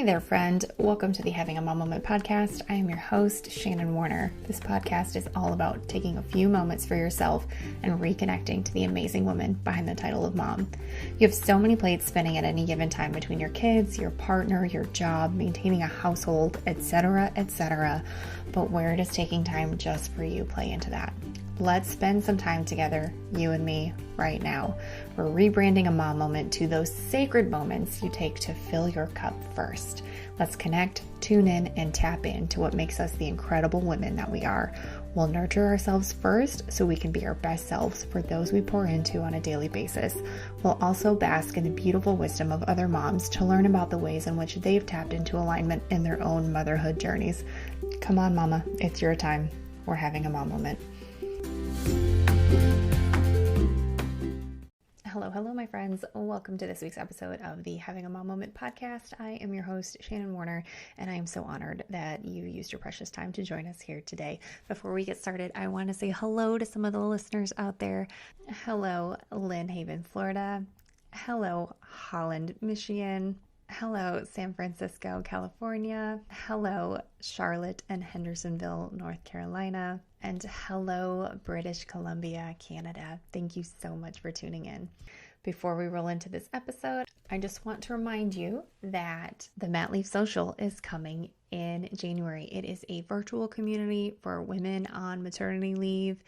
Hey there, friend. Welcome to the Having a Mom Moment podcast. I am your host, Shannon Warner. This podcast is all about taking a few moments for yourself and reconnecting to the amazing woman behind the title of mom. You have so many plates spinning at any given time between your kids, your partner, your job, maintaining a household, etc., etc. But where does taking time just for you play into that? Let's spend some time together, you and me, right now. We're rebranding a mom moment to those sacred moments you take to fill your cup first. Let's connect, tune in, and tap into what makes us the incredible women that we are. We'll nurture ourselves first so we can be our best selves for those we pour into on a daily basis. We'll also bask in the beautiful wisdom of other moms to learn about the ways in which they've tapped into alignment in their own motherhood journeys. Come on, mama, it's your time. We're having a mom moment. Hello, my friends. Welcome to this week's episode of the Having a Mom Moment podcast. I am your host, Shannon Warner, and I am so honored that you used your precious time to join us here today. Before we get started, I want to say hello to some of the listeners out there. Hello, Lynn Haven, Florida. Hello, Holland, Michigan. Hello, San Francisco, California. Hello, Charlotte and Hendersonville, North Carolina. And hello, British Columbia, Canada. Thank you so much for tuning in. Before we roll into this episode, I just want to remind you that the Mat Leaf Social is coming in January. It is a virtual community for women on maternity leave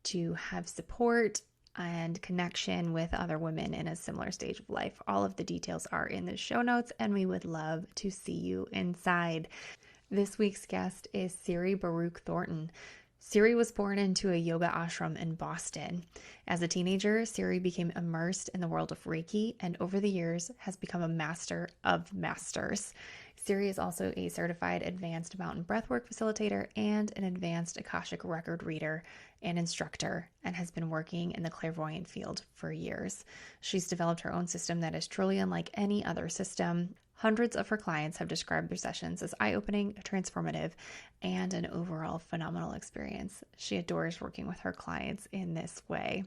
to have support and connection with other women in a similar stage of life. All of the details are in the show notes, and we would love to see you inside. This week's guest is Siri Baruc Thornton. Siri was born into a yoga ashram in Boston. As a teenager, Siri became immersed in the world of Reiki and over the years has become a master of masters. Siri is also a certified Advanced Mountain Breathwork Facilitator and an Advanced Akashic Record Reader and instructor, and has been working in the clairvoyant field for years. She's developed her own system that is truly unlike any other system. Hundreds of her clients have described their sessions as eye-opening, transformative, and an overall phenomenal experience. She adores working with her clients in this way.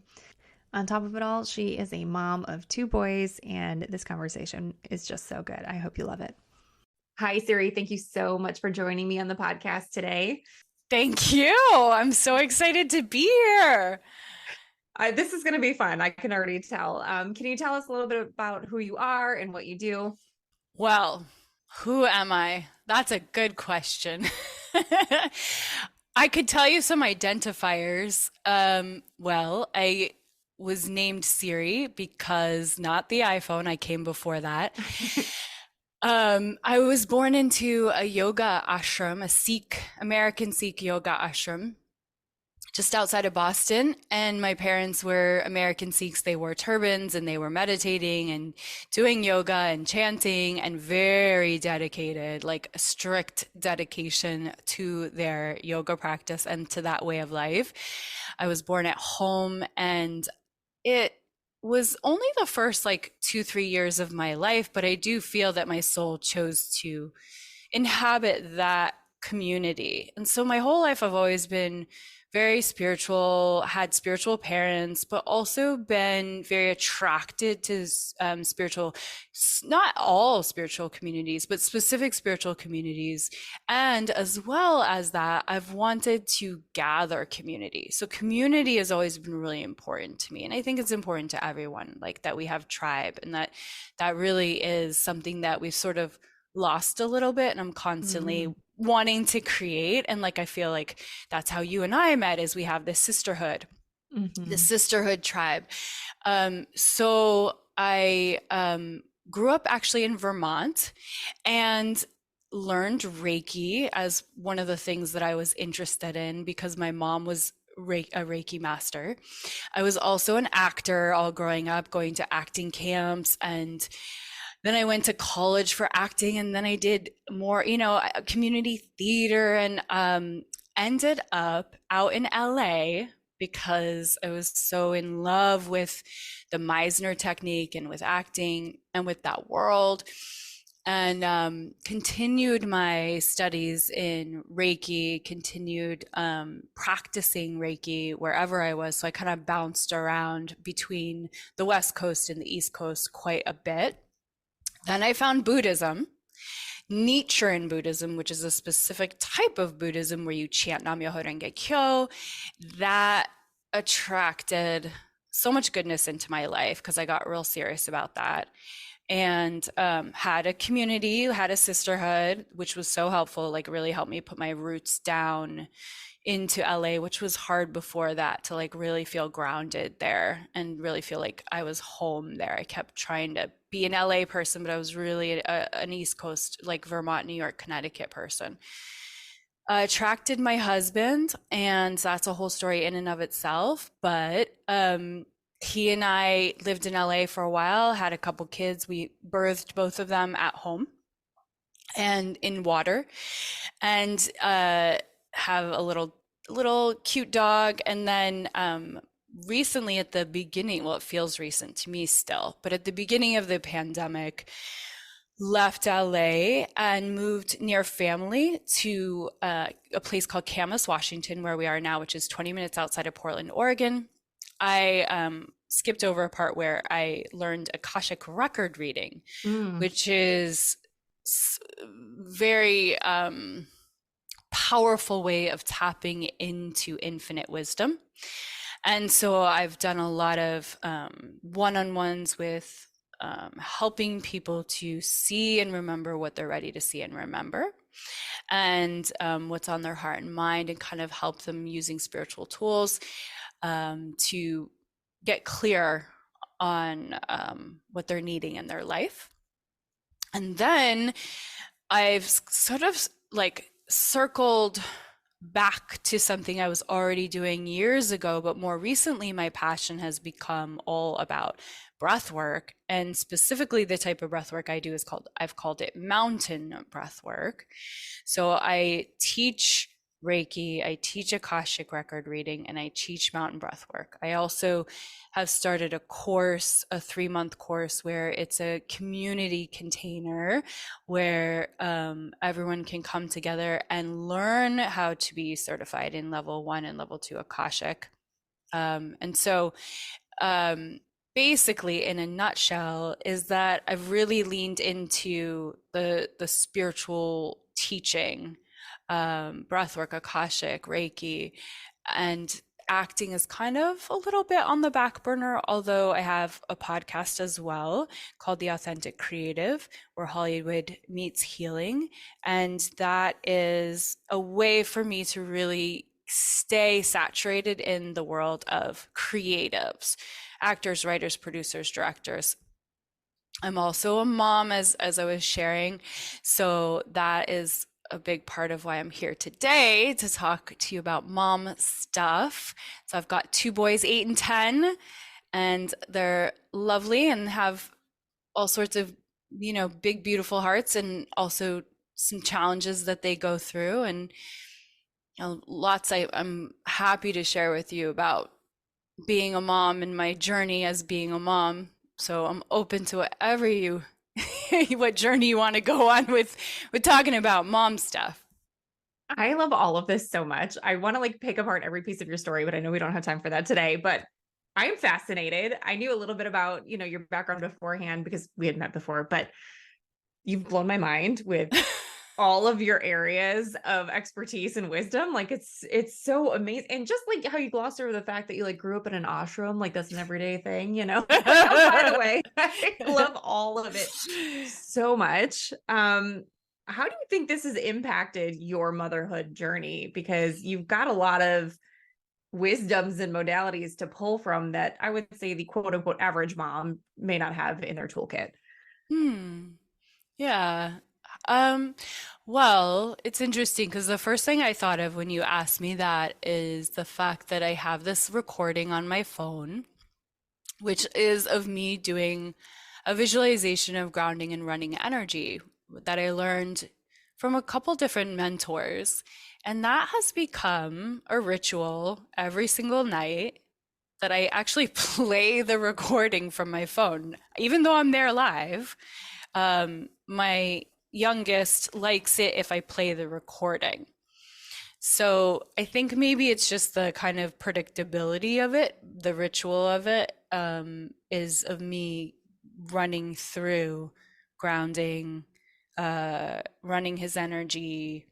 On top of it all, she is a mom of 2 boys, and this conversation is just so good. I hope you love it. Hi, Siri. Thank you so much for joining me on the podcast today. Thank you. I'm so excited to be here. This is going to be fun. I can already tell. Can you tell us a little bit about who you are and what you do? Well, who am I? That's a good question. I could tell you some identifiers. Well, I was named Siri because not the iPhone. I came before that. I was born into a yoga ashram, American Sikh yoga ashram, just outside of Boston. And my parents were American Sikhs. They wore turbans and they were meditating and doing yoga and chanting and very dedicated, like a strict dedication to their yoga practice and to that way of life. I was born at home, and it was only the first 2-3 years of my life, but I do feel that my soul chose to inhabit that community. And so my whole life I've always been very spiritual, had spiritual parents, but also been very attracted to spiritual, not all spiritual communities, but specific spiritual communities. And as well as that, I've wanted to gather community. So community has always been really important to me. And I think it's important to everyone, that we have tribe, and that really is something that we've sort of lost a little bit. And I'm constantly wanting to create. And I feel like that's how you and I met, is we have this sisterhood, the sisterhood tribe. So I grew up actually in Vermont and learned Reiki as one of the things that I was interested in because my mom was a Reiki master. I was also an actor all growing up, going to acting camps, and then I went to college for acting, and then I did more, community theater, and ended up out in LA because I was so in love with the Meisner technique and with acting and with that world, and continued my studies in Reiki, continued practicing Reiki wherever I was. So I kind of bounced around between the West Coast and the East Coast quite a bit. Then I found Buddhism. Nichiren Buddhism, which is a specific type of Buddhism where you chant Nam Myoho Renge Kyo. That attracted so much goodness into my life because I got real serious about that, and had a community, had a sisterhood, which was so helpful, like really helped me put my roots down into LA, which was hard before that, to like really feel grounded there and really feel like I was home there. I kept trying to be an LA person, but I was really an East Coast, like Vermont, New York, Connecticut person. Attracted my husband, and that's a whole story in and of itself. But he and I lived in LA for a while, had a couple kids. We birthed both of them at home and in water, and have a little cute dog. And then recently, at the beginning, well, it feels recent to me still, but at the beginning of the pandemic, left LA and moved near family to a place called Camas, Washington, where we are now, which is 20 minutes outside of Portland, Oregon. I skipped over a part where I learned Akashic Record Reading, which is very powerful way of tapping into infinite wisdom. And so I've done a lot of one-on-ones with helping people to see and remember what they're ready to see and remember, and what's on their heart and mind, and kind of help them using spiritual tools to get clear on what they're needing in their life. And then I've sort of like circled back to something I was already doing years ago, but more recently my passion has become all about breath work, and specifically the type of breath work I do I've called it mountain breath work. So I teach Reiki, I teach Akashic Record Reading, and I teach mountain breath work. I also have started a course, a 3-month course, where it's a community container where everyone can come together and learn how to be certified in level 1 and level 2 Akashic. And so basically, in a nutshell, is that I've really leaned into the spiritual teaching, breathwork, Akashic, Reiki, and acting is kind of a little bit on the back burner, although I have a podcast as well called The Authentic Creative, where Hollywood meets healing. And that is a way for me to really stay saturated in the world of creatives, actors, writers, producers, directors. I'm also a mom, as I was sharing. So that is a big part of why I'm here today, to talk to you about mom stuff. So I've got 2 boys, 8 and 10, and they're lovely and have all sorts of, big, beautiful hearts, and also some challenges that they go through, and lots I'm happy to share with you about being a mom and my journey as being a mom. So I'm open to whatever what journey you want to go on with talking about mom stuff. I love all of this so much. I want to like pick apart every piece of your story, but I know we don't have time for that today. But I am fascinated. I knew a little bit about, your background beforehand because we had met before, but you've blown my mind with all of your areas of expertise and wisdom. Like it's so amazing. And just like how you glossed over the fact that you like grew up in an ashram, like that's an everyday thing, by the way, I love all of it so much. How do you think this has impacted your motherhood journey? Because you've got a lot of wisdoms and modalities to pull from that I would say the quote unquote average mom may not have in their toolkit. Yeah. Well, it's interesting because the first thing I thought of when you asked me that is the fact that I have this recording on my phone, which is of me doing a visualization of grounding and running energy that I learned from a couple different mentors. And that has become a ritual every single night that I actually play the recording from my phone, even though I'm there live. My youngest likes it if I play the recording. So I think maybe it's just the kind of predictability of it, the ritual of it, is of me running through grounding, running his energy.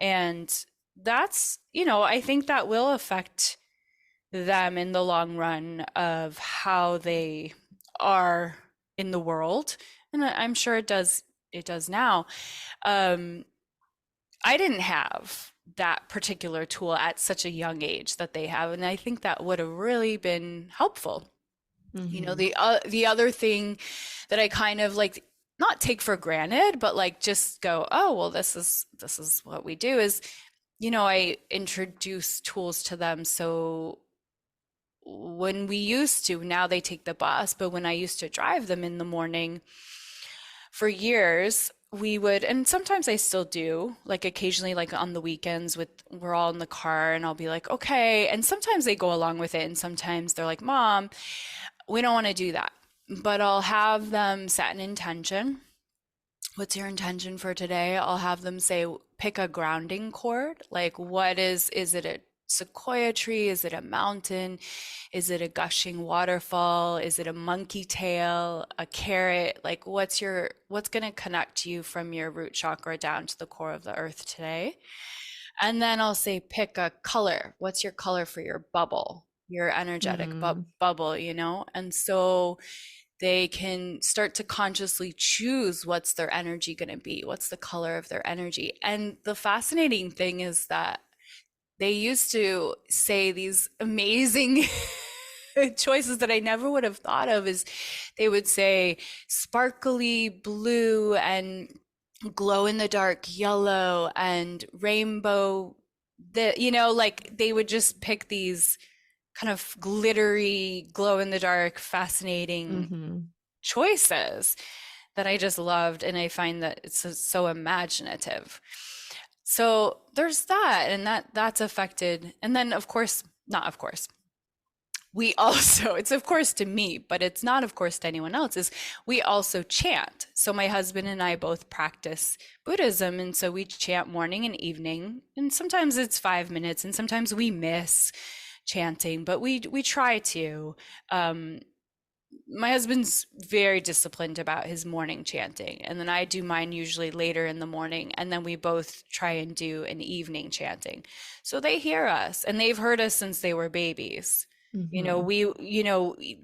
And that's, I think that will affect them in the long run of how they are in the world. And I'm sure it does now. Um, I didn't have that particular tool at such a young age that they have, and I think that would have really been helpful. Mm-hmm. The other thing that I kind of like not take for granted, but like just go, oh, well, this is what we do is, I introduce tools to them. So when we used to, now they take the bus, but when I used to drive them in the morning for years, we would, and sometimes I still do, like occasionally, like on the weekends we're all in the car and I'll be like, okay. And sometimes they go along with it. And sometimes they're like, Mom, we don't want to do that. But I'll have them set an intention. What's your intention for today? I'll have them say, pick a grounding cord. Like, is it a sequoia tree? Is it a mountain? Is it a gushing waterfall? Is it a monkey tail, a carrot? Like, what's going to connect you from your root chakra down to the core of the earth today? And then I'll say, pick a color. What's your color for your bubble, your energetic Mm-hmm. bubble, And so they can start to consciously choose what's their energy going to be, what's the color of their energy. And the fascinating thing is that they used to say these amazing choices that I never would have thought of. Is they would say sparkly blue and glow in the dark yellow and rainbow, like they would just pick these kind of glittery, glow in the dark, fascinating Mm-hmm. choices that I just loved. And I find that it's so imaginative. So there's that, and that's affected. And then, of course, not of course, we also, it's of course to me, but it's not of course to anyone else, is we also chant. So my husband and I both practice Buddhism, and so we chant morning and evening, and sometimes it's 5 minutes, and sometimes we miss chanting, but we try to. My husband's very disciplined about his morning chanting, and then I do mine usually later in the morning, and then we both try and do an evening chanting. So they hear us, and they've heard us since they were babies. Mm-hmm.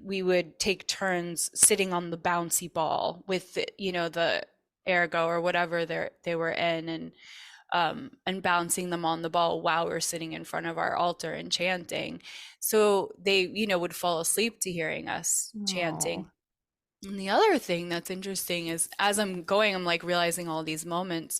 We would take turns sitting on the bouncy ball with the ergo or whatever they were in, and bouncing them on the ball while we're sitting in front of our altar and chanting. So they, would fall asleep to hearing us chanting. Oh. And the other thing that's interesting is as I'm going, I'm like realizing all these moments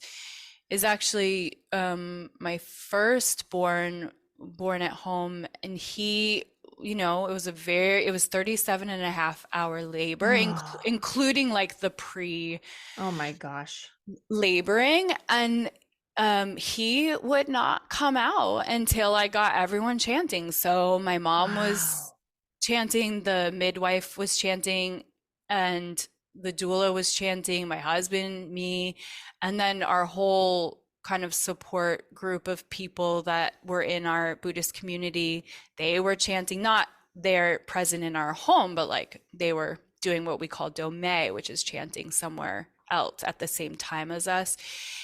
is actually my firstborn born at home, and he, it was 37 and a half hour labor, including like the pre Oh my gosh. laboring. And he would not come out until I got everyone chanting. So my mom was Wow. chanting, the midwife was chanting, and the doula was chanting, my husband, me, and then our whole kind of support group of people that were in our Buddhist community, they were chanting, not they're present in our home, but like they were doing what we call domei, which is chanting somewhere else at the same time as us.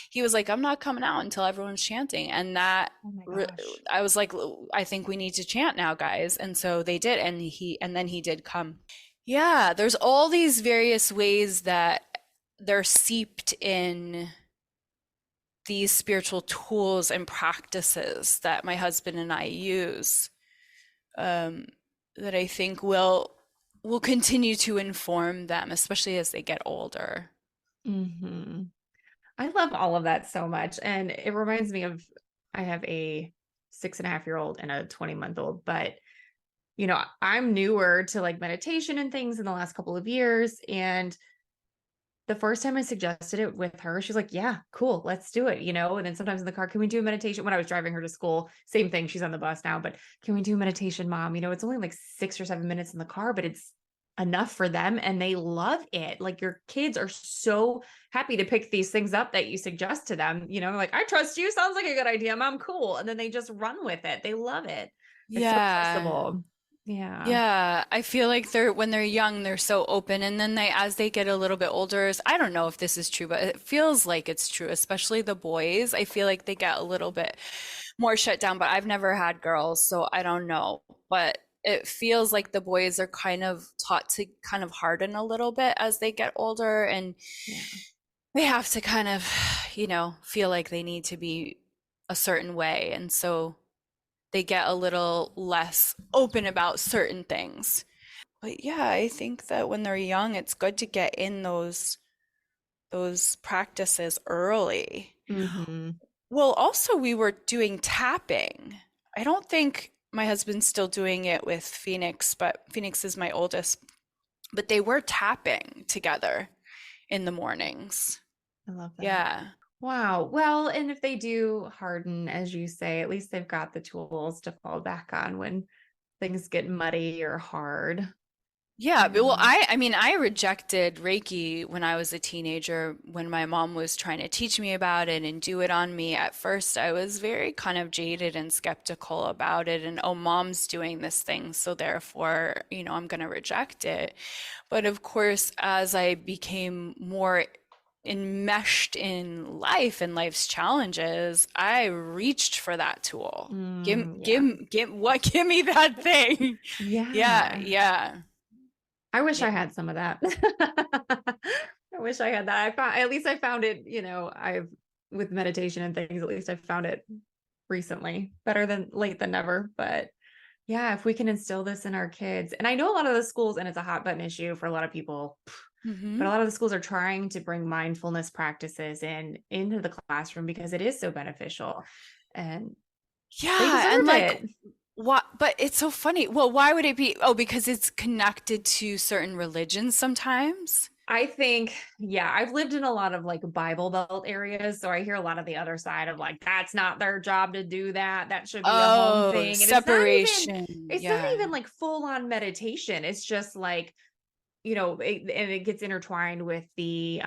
He was like, I'm not coming out until everyone's chanting. And that Oh my gosh. I was like, I think we need to chant now, guys. And so they did, and then he did come. Yeah, there's all these various ways that they're seeped in these spiritual tools and practices that my husband and I use, um, that I think will continue to inform them, especially as they get older. Mm-hmm. I love all of that so much. And it reminds me of, I have a 6.5-year-old and a 20-month-old, but I'm newer to like meditation and things in the last couple of years. And the first time I suggested it with her, she's like, yeah, cool, let's do it, And then sometimes in the car, can we do a meditation? When I was driving her to school, same thing. She's on the bus now, but can we do meditation, Mom? It's only like 6 or 7 minutes in the car, but it's enough for them and they love it. Like your kids are so happy to pick these things up that you suggest to them, like, I trust you. Sounds like a good idea, Mom. Cool. And then they just run with it. They love it. It's so Yeah. accessible. Yeah. Yeah, I feel like when they're young, they're so open, and then as they get a little bit older, I don't know if this is true, but it feels like it's true, especially the boys. I feel like they get a little bit more shut down, but I've never had girls, so I don't know. But it feels like the boys are kind of taught to kind of harden a little bit as they get older, and Yeah. they have to kind of, feel like they need to be a certain way, and so they get a little less open about certain things. But yeah, I think that when they're young, it's good to get in those practices early. Mm-hmm. Well, also we were doing tapping. I don't think my husband's still doing it with Phoenix, but Phoenix is my oldest. But they were tapping together in the mornings. I love that. Yeah. Wow. Well, and if they do harden, as you say, at least they've got the tools to fall back on when things get muddy or hard. Yeah, but well, Yeah. I mean, I rejected Reiki when I was a teenager, when my mom was trying to teach me about it and do it on me. At first, I was very kind of jaded and skeptical about it, and oh, mom's doing this thing, so therefore, I'm going to reject it. But of course, as I became more enmeshed in life and life's challenges, I reached for that tool. Yeah. Give me that thing. Yeah, Yeah. yeah. I wish Yeah. I had some of that. I wish I had that. At least I found it, I've with meditation and things, at least I found it recently. Better than late than never. But yeah, if we can instill this in our kids. And I know a lot of the schools, and it's a hot button issue for a lot of people, but a Hmm. lot of the schools are trying to bring mindfulness practices into the classroom because it is so beneficial. And they Yeah, and deserve like it. what, but it's so funny. Well, why would it be? Oh, because it's connected to certain religions sometimes. I think, yeah, I've lived in a lot of like Bible Belt areas. So I hear a lot of the other side of like, that's not their job to do that. That should be a home Oh, thing. And separation. it's not Yeah. even like full on meditation. It's just like, and it gets intertwined with the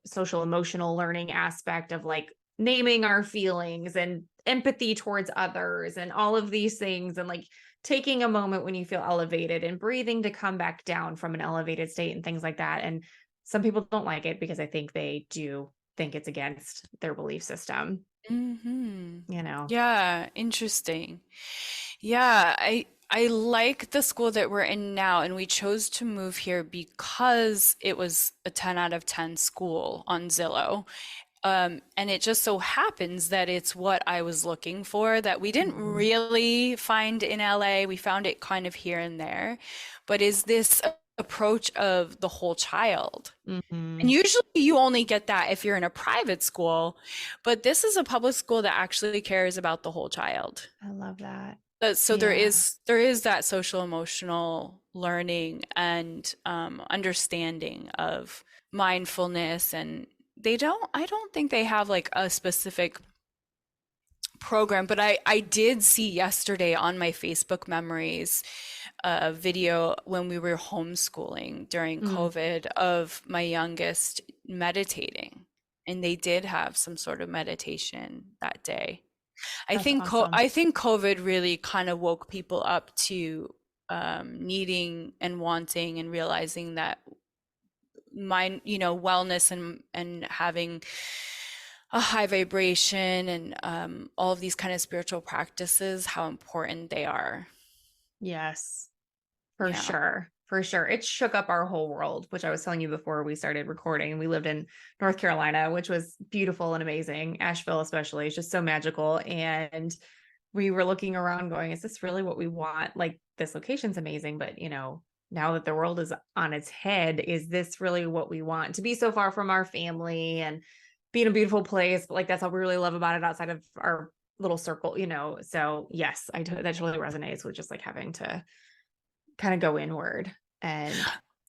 social emotional learning aspect of like naming our feelings and empathy towards others and all of these things, and like taking a moment when you feel elevated and breathing to come back down from an elevated state and things like that. And some people don't like it because I think they do think it's against their belief system, Hmm. you know. Yeah, interesting. Yeah, I like the school that we're in now, and we chose to move here because it was a 10 out of 10 school on Zillow. And it just so happens that it's what I was looking for, that we didn't Mhm. really find in LA. We found it kind of here and there, but is this approach of the whole child. And Mhm. usually you only get that if you're in a private school, but this is a public school that actually cares about the whole child. I love that. So there Yeah. is that social emotional learning and understanding of mindfulness, and I don't think they have like a specific program, but I did see yesterday on my Facebook memories a video when we were homeschooling during Mm, COVID of my youngest meditating, and they did have some sort of meditation that day. that's awesome. I think COVID really kind of woke people up to needing and wanting and realizing that mind, wellness and having a high vibration and all of these kind of spiritual practices, how important they are. Yes. For Yeah. sure. For sure. It shook up our whole world, which I was telling you before we started recording. We lived in North Carolina, which was beautiful and amazing. Asheville, especially, is just so magical. And we were looking around going, is this really what we want? Like, this location's amazing, but now that the world is on its head, is this really what we want? To be so far from our family and be in a beautiful place, but like that's all we really love about it outside of our little circle. So yes, that totally resonates with just like having to kind of go inward. And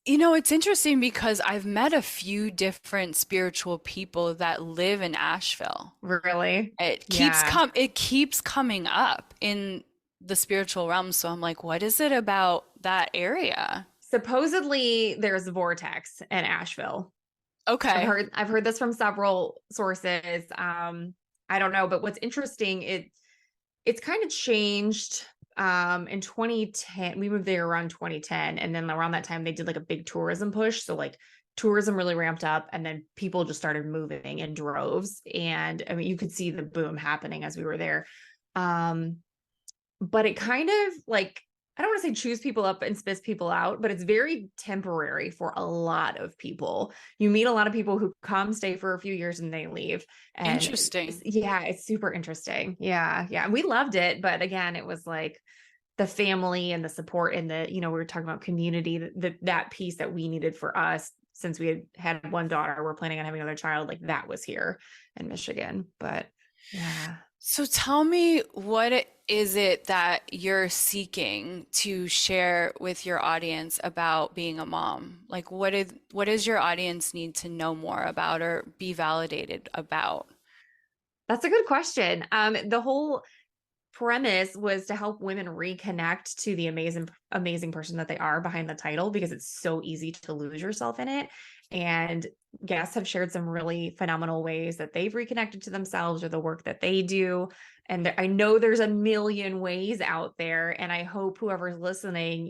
It's interesting because I've met a few different spiritual people that live in Asheville. really, It keeps yeah, coming up in the spiritual realm, so I'm like, what is it about that area? supposedly there's a vortex in Asheville. I've Okay. heard I've heard this from several sources. I don't know, but what's interesting, it's kind of changed in 2010, we moved there around 2010. And then around that time, they did like a big tourism push. So like tourism really ramped up and then people just started moving in droves. And I mean, you could see the boom happening as we were there. Um, but it kind of like, I don't want to say chews people up and spits people out, but it's very temporary for a lot of people. You meet a lot of people who come, stay for a few years, and they leave. And Interesting. yeah, it's super interesting. Yeah. Yeah. And we loved it. But again, it was like the family and the support and the, we were talking about community, that piece that we needed for us since we had one daughter, we're planning on having another child, like that was here in Michigan. But yeah. So tell me, what is it that you're seeking to share with your audience about being a mom? Like what does your audience need to know more about or be validated about? That's a good question. The whole premise was to help women reconnect to the amazing person that they are behind the title, because it's so easy to lose yourself in it. And guests have shared some really phenomenal ways that they've reconnected to themselves or the work that they do. And I know there's a million ways out there, and I hope whoever's listening,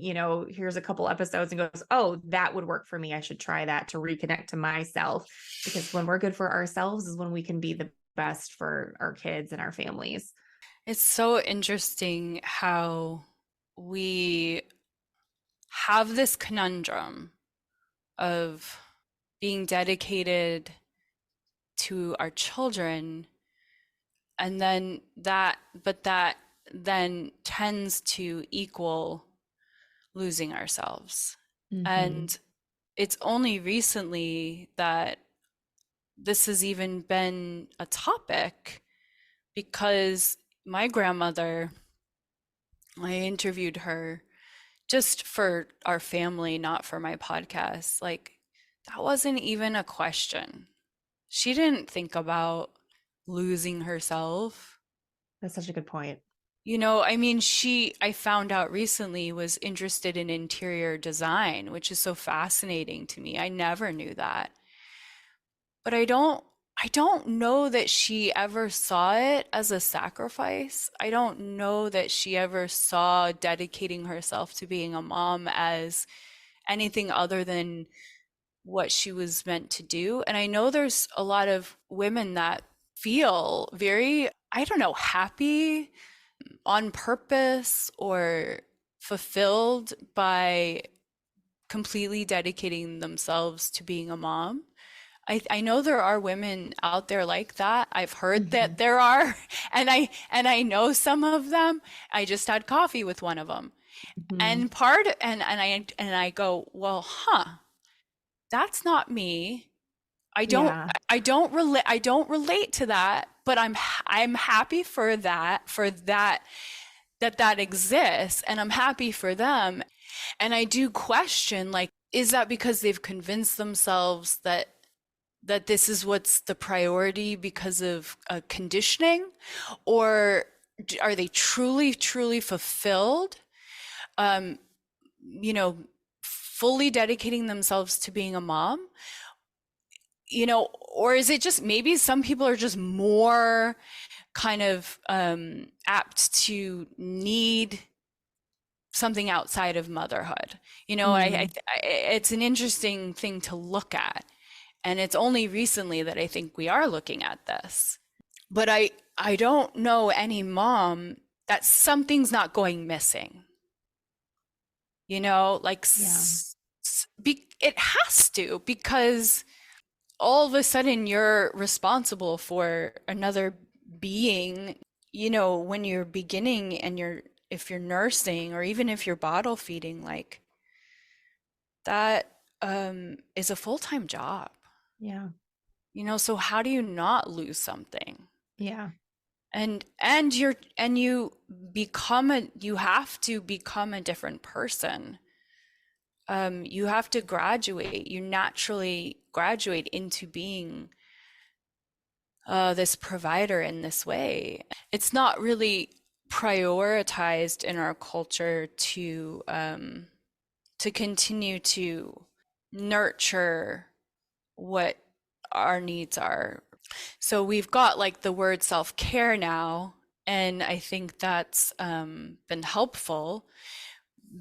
here's a couple episodes and goes, oh, that would work for me, I should try that to reconnect to myself. Because when we're good for ourselves is when we can be the best for our kids and our families. It's so interesting how we have this conundrum of being dedicated to our children, and then that then tends to equal losing ourselves. Mm-hmm. And it's only recently that this has even been a topic, because my grandmother, I interviewed her just for our family, not for my podcast. Like, that wasn't even a question. She didn't think about losing herself. That's such a good point. I mean, I found out recently, was interested in interior design, which is so fascinating to me. I never knew that. But I don't know that she ever saw it as a sacrifice. I don't know that she ever saw dedicating herself to being a mom as anything other than what she was meant to do. And I know there's a lot of women that feel very, I don't know, happy, on purpose, or fulfilled by completely dedicating themselves to being a mom. I know there are women out there like that. I've heard that there are, and I know some of them. I just had coffee with one of them. And I go, well, that's not me. Yeah. I don't relate to that, but I'm happy for that exists, and I'm happy for them. And I do question, like, is that because they've convinced themselves that this is what's the priority because of conditioning, or are they truly fulfilled, um, fully dedicating themselves to being a mom? Or is it just maybe some people are just more kind of apt to need something outside of motherhood? It's an interesting thing to look at. And it's only recently that I think we are looking at this. But I don't know any mom that something's not going missing. Like, it has to, because all of a sudden you're responsible for another being, when you're beginning, and if you're nursing, or even if you're bottle feeding, like that is a full-time job. Yeah. So how do you not lose something? Yeah. And you have to become a different person. You have to graduate. You naturally graduate into being this provider in this way. It's not really prioritized in our culture to continue to nurture what our needs are. So we've got like the word self-care now, And I think that's been helpful.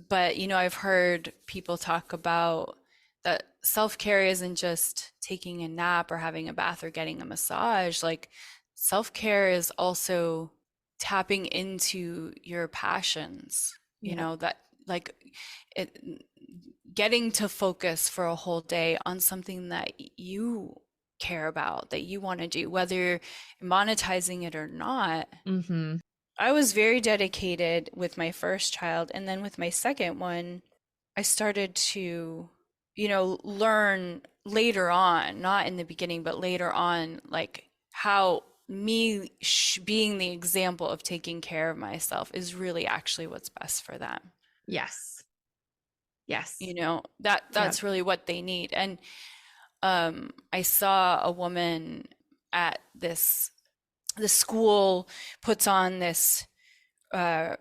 But, I've heard people talk about that self-care isn't just taking a nap or having a bath or getting a massage. Like, self-care is also tapping into your passions, Yeah. that like it, getting to focus for a whole day on something that you care about, that you want to do, whether you're monetizing it or not. Mm-hmm. I was very dedicated with my first child, and then with my second one, I started to, learn later on, not in the beginning, but later on, like how me being the example of taking care of myself is really actually what's best for them. Yes. Yes. Yep. That's really what they need. And I saw a woman at the school puts on this uh,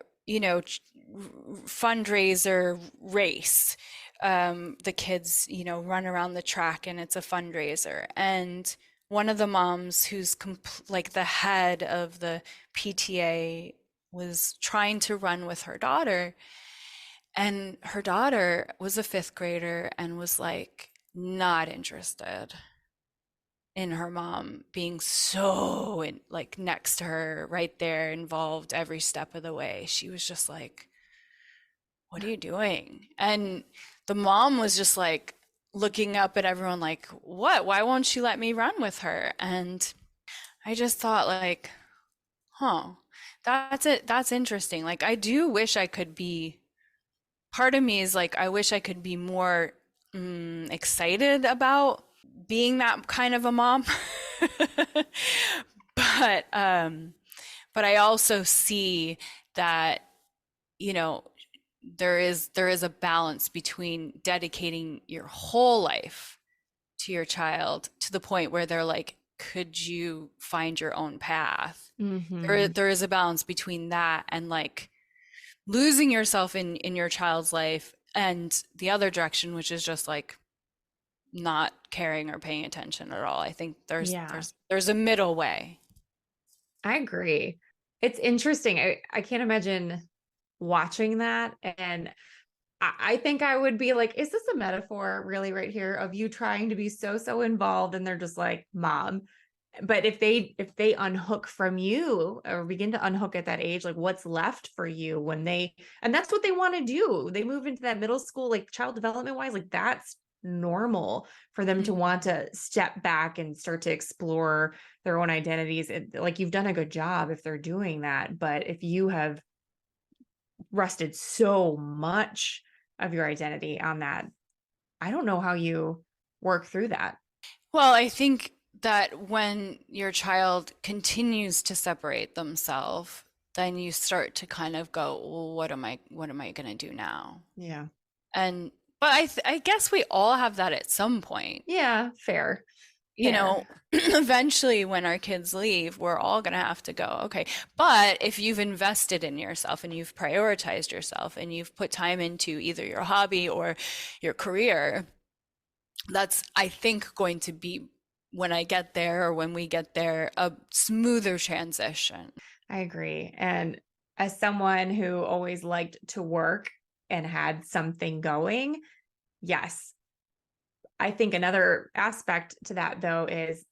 fundraiser race. The kids, run around the track and it's a fundraiser. And one of the moms who's like the head of the PTA was trying to run with her daughter. And her daughter was a fifth grader and was like not interested in her mom being so like next to her, right there, involved every step of the way. She was just like, what are you doing? And the mom was just like looking up at everyone like, what? Why won't she let me run with her? And I just thought like, huh, that's it. That's interesting. Like, I do wish I could be, part of me is like, I wish I could be more excited about being that kind of a mom. But I also see that, you know, there is a balance between dedicating your whole life to your child to the point where they're like, could you find your own path? Mm-hmm. There is a balance between that and like losing yourself in your child's life, and the other direction, which is just like not caring or paying attention at all. I think Yeah, there's a middle way. I agree. It's interesting. I can't imagine watching that. And I think I would be like, is this a metaphor really right here of you trying to be so involved? And they're just like, mom. But if they unhook from you or begin to unhook at that age, like what's left for you when they, and that's what they want to do. They move into that middle school, like child development wise, like that's normal for them to want Mhm. to step back and start to explore their own identities. Like you've done a good job if they're doing that. But if you have rested so much of your identity on that, I don't know how you work through that. Well, I think that when your child continues to separate themselves, then you start to kind of go, well, what am I going to do now? Yeah. And but I guess we all have that at some point. Yeah, fair. You Fair. know, eventually when our kids leave, we're all going to have to go, okay. But if you've invested in yourself and you've prioritized yourself and you've put time into either your hobby or your career, that's, I think, going to be, when I get there or when we get there, a smoother transition. I agree. And as someone who always liked to work and had something going, yes. I think another aspect to that though is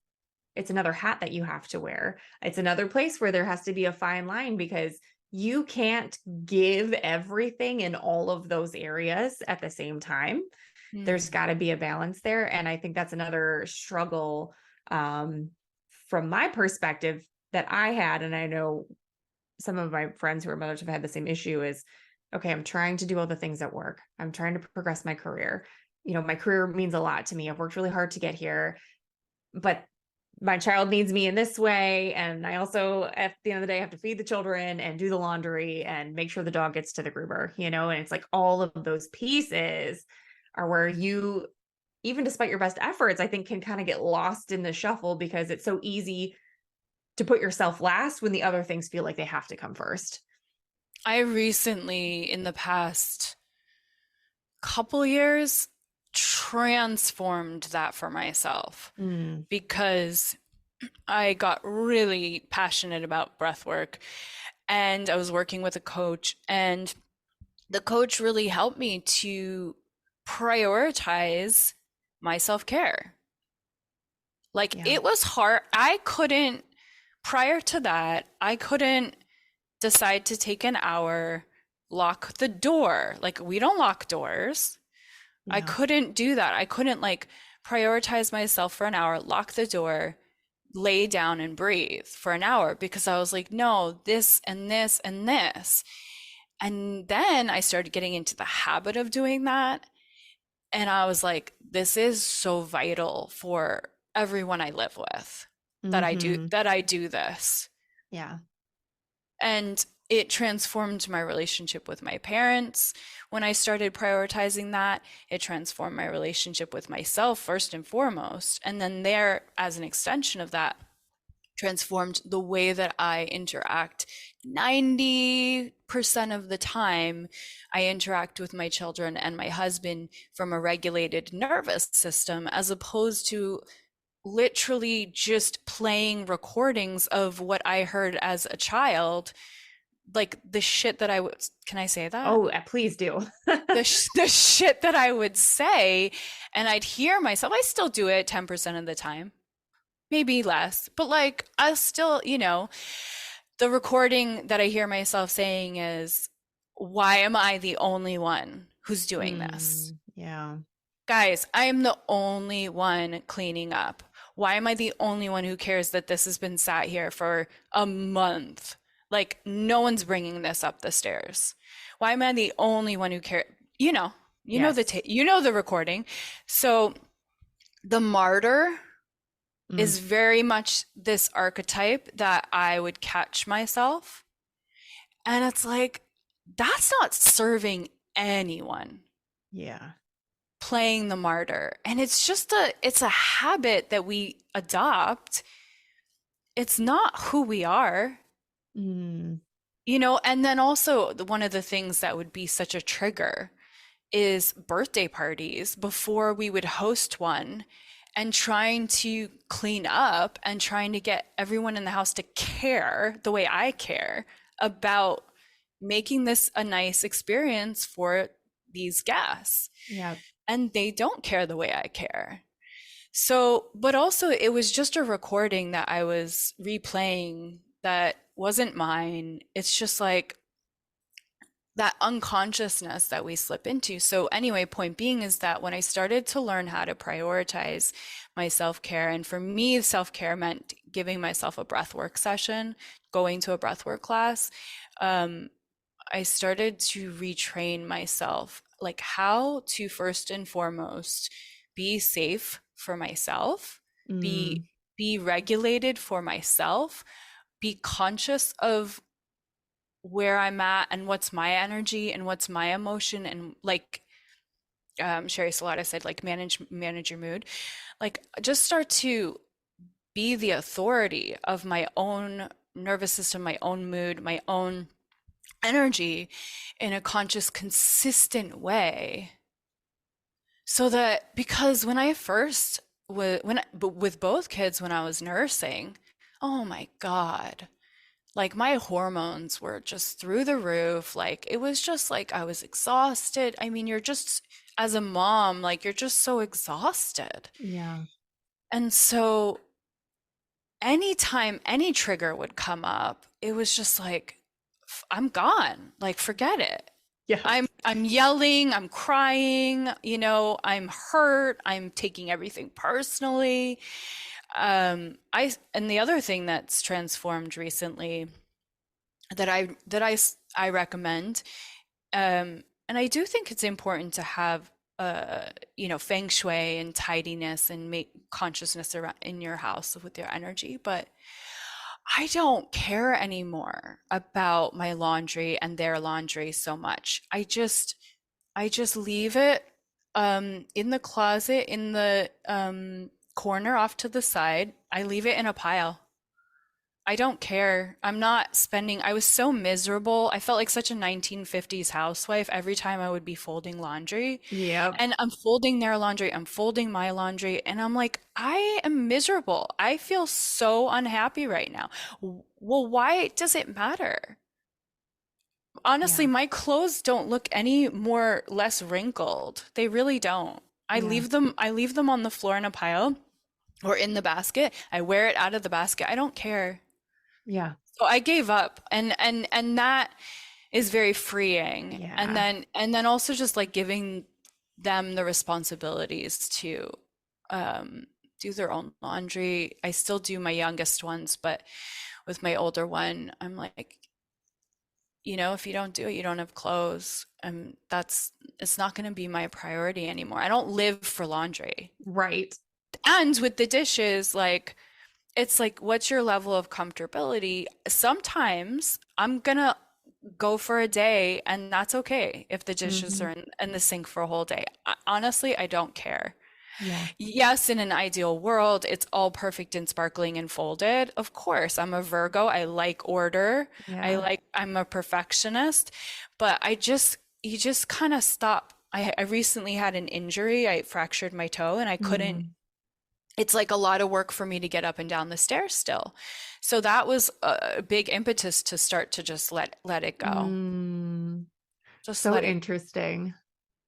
it's another hat that you have to wear. It's another place where there has to be a fine line because you can't give everything in all of those areas at the same time. There's got Mhm. to be a balance there. And I think that's another struggle um, from my perspective that I had. And I know some of my friends who are mothers have had the same issue is, okay, I'm trying to do all the things at work. I'm trying to progress my career. You know, my career means a lot to me. I've worked really hard to get here, but my child needs me in this way. And I also, at the end of the day, have to feed the children and do the laundry and make sure the dog gets to the groomer, and it's like all of those pieces are where you, even despite your best efforts, I think can kind of get lost in the shuffle because it's so easy to put yourself last when the other things feel like they have to come first. I recently, in the past couple years, transformed that for myself Mm, because I got really passionate about breath work, and I was working with a coach, and the coach really helped me to prioritize my self-care. Like Yeah. it was hard. Prior to that, I couldn't decide to take an hour, lock the door. Like we don't lock doors. I Yeah. couldn't do that. I couldn't like prioritize myself for an hour, lock the door, lay down and breathe for an hour because I was like, no, this and this and this. And then I started getting into the habit of doing that. And I was like, this is so vital for everyone I live with Mm-hmm. that I do this. Yeah. And it transformed my relationship with my parents. When I started prioritizing that, it transformed my relationship with myself first and foremost. And then there, as an extension of that, transformed the way that I interact. 90% of the time, I interact with my children and my husband from a regulated nervous system, as opposed to literally just playing recordings of what I heard as a child, like the shit that I would, can I say that? Oh, please do. The shit that I would say, and I'd hear myself. I still do it 10% of the time, maybe less, but like I still, the recording that I hear myself saying is, why am I the only one who's doing this? Yeah. Guys, I am the only one cleaning up. Why am I the only one who cares that this has been sat here for a month? Like, no one's bringing this up the stairs. Why am I the only one who cares? Yes. You know the recording. So the martyr Mm. is very much this archetype that I would catch myself. And it's like, that's not serving anyone, Yeah. playing the martyr. And it's a habit that we adopt. It's not who we are, Mm. and then also one of the things that would be such a trigger is birthday parties before we would host one, and trying to clean up and trying to get everyone in the house to care the way I care about making this a nice experience for these guests. Yeah. And they don't care the way I care. So, but also it was just a recording that I was replaying that wasn't mine. It's just like that unconsciousness that we slip into. So, anyway, point being is that when I started to learn how to prioritize my self care, and for me, self care meant giving myself a breathwork session, going to a breathwork class, I started to retrain myself, like how to first and foremost be safe for myself, be Mm. be regulated for myself, be conscious of where I'm at and what's my energy and what's my emotion, and like Sherry Salata said, like manage your mood. Like just start to be the authority of my own nervous system, my own mood, my own energy in a conscious, consistent way. So that because when I first but with both kids when I was nursing, oh my God, like my hormones were just through the roof. Like it was just like I was exhausted. I mean, you're just as a mom, like you're just so exhausted. Yeah. And so anytime any trigger would come up, it was just like I'm gone. Like forget it. Yes. I'm yelling, I'm crying, I'm hurt, I'm taking everything personally. And the other thing that's transformed recently that I recommend, and I do think it's important to have feng shui and tidiness and make consciousness around in your house with your energy, but I don't care anymore about my laundry and their laundry so much. I just leave it in the closet in the corner off to the side. I leave it in a pile. I don't care. I'm not spending. I was so miserable. I felt like such a 1950s housewife every time I would be folding laundry. Yep. And I'm folding their laundry, I'm folding my laundry, and I'm like, I am miserable. I feel so unhappy right now. Well, why does it matter? Honestly, Yeah. my clothes don't look any more less wrinkled. They really don't. Yeah. I leave them on the floor in a pile or in the basket. I wear it out of the basket. I don't care. Yeah. So I gave up, and that is very freeing. Yeah. And then also just like giving them the responsibilities to do their own laundry. I still do my youngest ones, but with my older one, I'm like, if you don't do it, you don't have clothes. It's not going to be my priority anymore. I don't live for laundry. Right. And with the dishes, like, it's like, what's your level of comfortability? Sometimes I'm gonna go for a day, and that's okay if the dishes Hmm. are in the sink for a whole day. Honestly, I don't care. Yeah. Yes, in an ideal world, it's all perfect and sparkling and folded. Of course, I'm a Virgo. I like order. Yeah. I'm a perfectionist, but you just kind of stop. I recently had an injury. I fractured my toe and I couldn't, Mm. it's like a lot of work for me to get up and down the stairs still. So that was a big impetus to start to just let it go. Mm. Just So let it. interesting.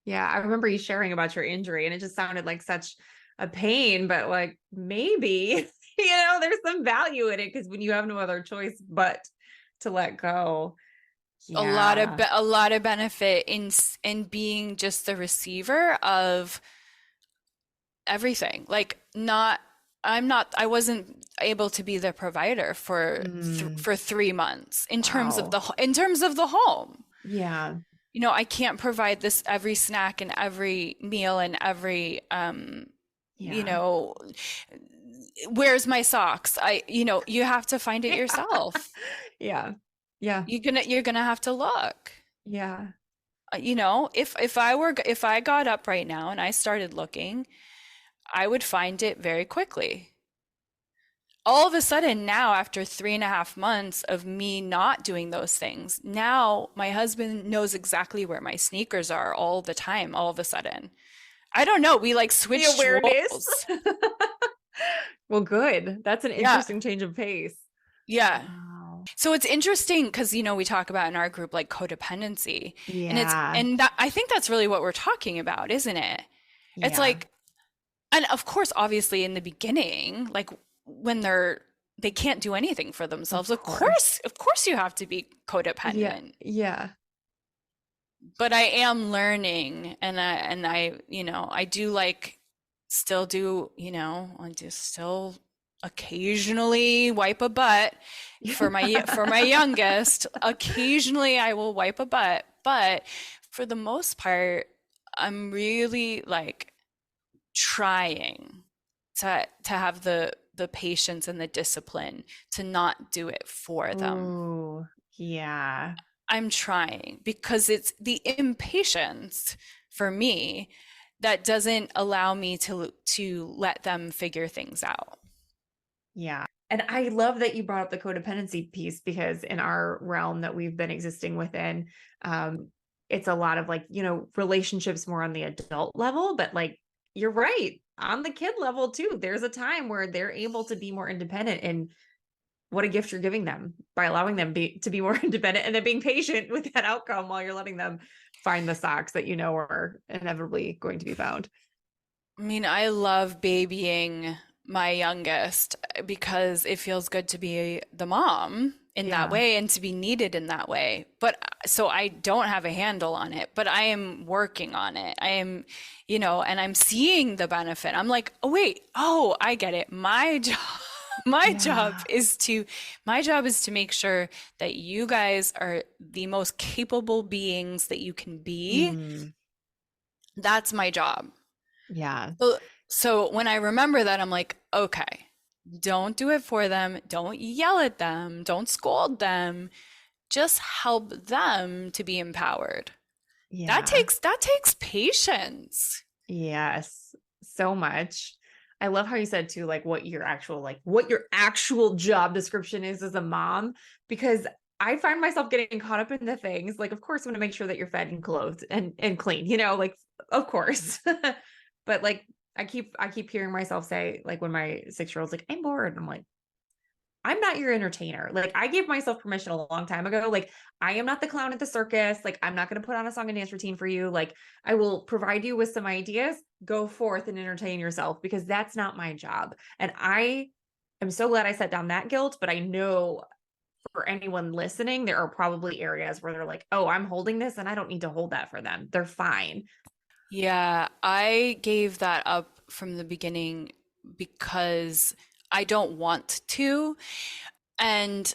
Yeah, I remember you sharing about your injury and it just sounded like such a pain, but like maybe, there's some value in it because when you have no other choice but to let go. Yeah. A lot of benefit in being just the receiver of everything. Like, not I wasn't able to be the provider Mm. for 3 months Wow. in terms of the home. Yeah. I can't provide this every snack and every meal and every you Yeah. know where's my socks? You have to find it Yeah. yourself. Yeah. Yeah. You're gonna have to look. Yeah. If I got up right now and I started looking, I would find it very quickly. All of a sudden, now, after 3.5 months of me not doing those things, now my husband knows exactly where my sneakers are all the time, all of a sudden. I don't know. We like The switched awareness. roles. Well, good. That's an Yeah. interesting change of pace. Yeah. Wow. So it's interesting because, we talk about in our group like codependency, Yeah. and that I think that's really what we're talking about, isn't it? It's Yeah. like, and of course, obviously in the beginning, like when they can't do anything for Of themselves, course. of course you have to be Yeah. codependent. Yeah. But I am learning, I do like still do, I just still occasionally wipe a butt for my youngest. Occasionally I will wipe a butt, but for the most part, I'm really like trying to have the patience and the discipline to not do it for them. Ooh. Yeah. I'm trying because it's the impatience for me that doesn't allow me to let them figure things out. Yeah. And I love that you brought up the codependency piece because in our realm that we've been existing within, um, it's a lot of like, relationships more on the adult level, but like you're right, on the kid level too. There's a time where they're able to be more independent, and what a gift you're giving them by allowing them to be more independent and then being patient with that outcome while you're letting them find the socks that are inevitably going to be found. I mean, I love babying my youngest because it feels good to be the mom in that Yeah. way and to be needed in that way. But so I don't have a handle on it, but I am working on it. I am, and I'm seeing the benefit. I'm like, oh, wait, oh, I get it. My job Yeah. is to my job is to make sure that you guys are the most capable beings that you can be. Mm, That's my job. yeah. So when I remember that, I'm like, okay, don't do it for them. Don't yell at them. Don't scold them. Just help them to be empowered. Yeah. That takes patience. Yes. So much. I love how you said too, like what your actual job description is as a mom, because I find myself getting caught up in the things like, of course, I'm going to make sure that you're fed and clothed and clean, like, of course. But like, I keep hearing myself say, like, when my 6-year-old's like, I'm bored. I'm like, I'm not your entertainer. Like, I gave myself permission a long time ago. Like, I am not the clown at the circus. Like, I'm not going to put on a song and dance routine for you. Like, I will provide you with some ideas. Go forth and entertain yourself, because that's not my job. And I am so glad I set down that guilt. But I know for anyone listening, there are probably areas where they're like, oh, I'm holding this and I don't need to hold that for them. They're fine. Yeah, I gave that up from the beginning because I don't want to. And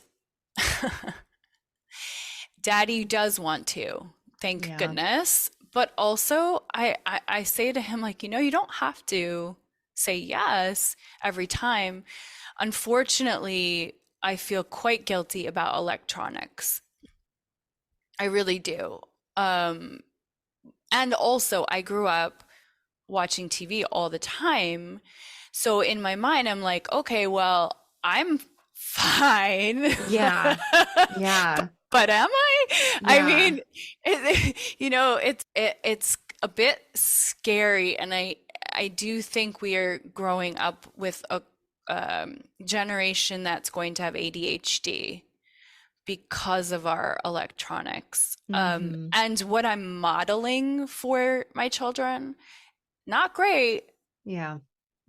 Daddy does want to, thank Yeah. goodness. But also, I say to him, like, you don't have to say yes every time. Unfortunately, I feel quite guilty about electronics. I really do. And also, I grew up watching TV all the time. So in my mind, I'm like, okay, well, I'm fine. Yeah. Yeah. But am I? I Yeah. mean, it's a bit scary, and I do think we are growing up with a generation that's going to have ADHD because of our electronics. Mhm. And what I'm modeling for my children, not great. Yeah.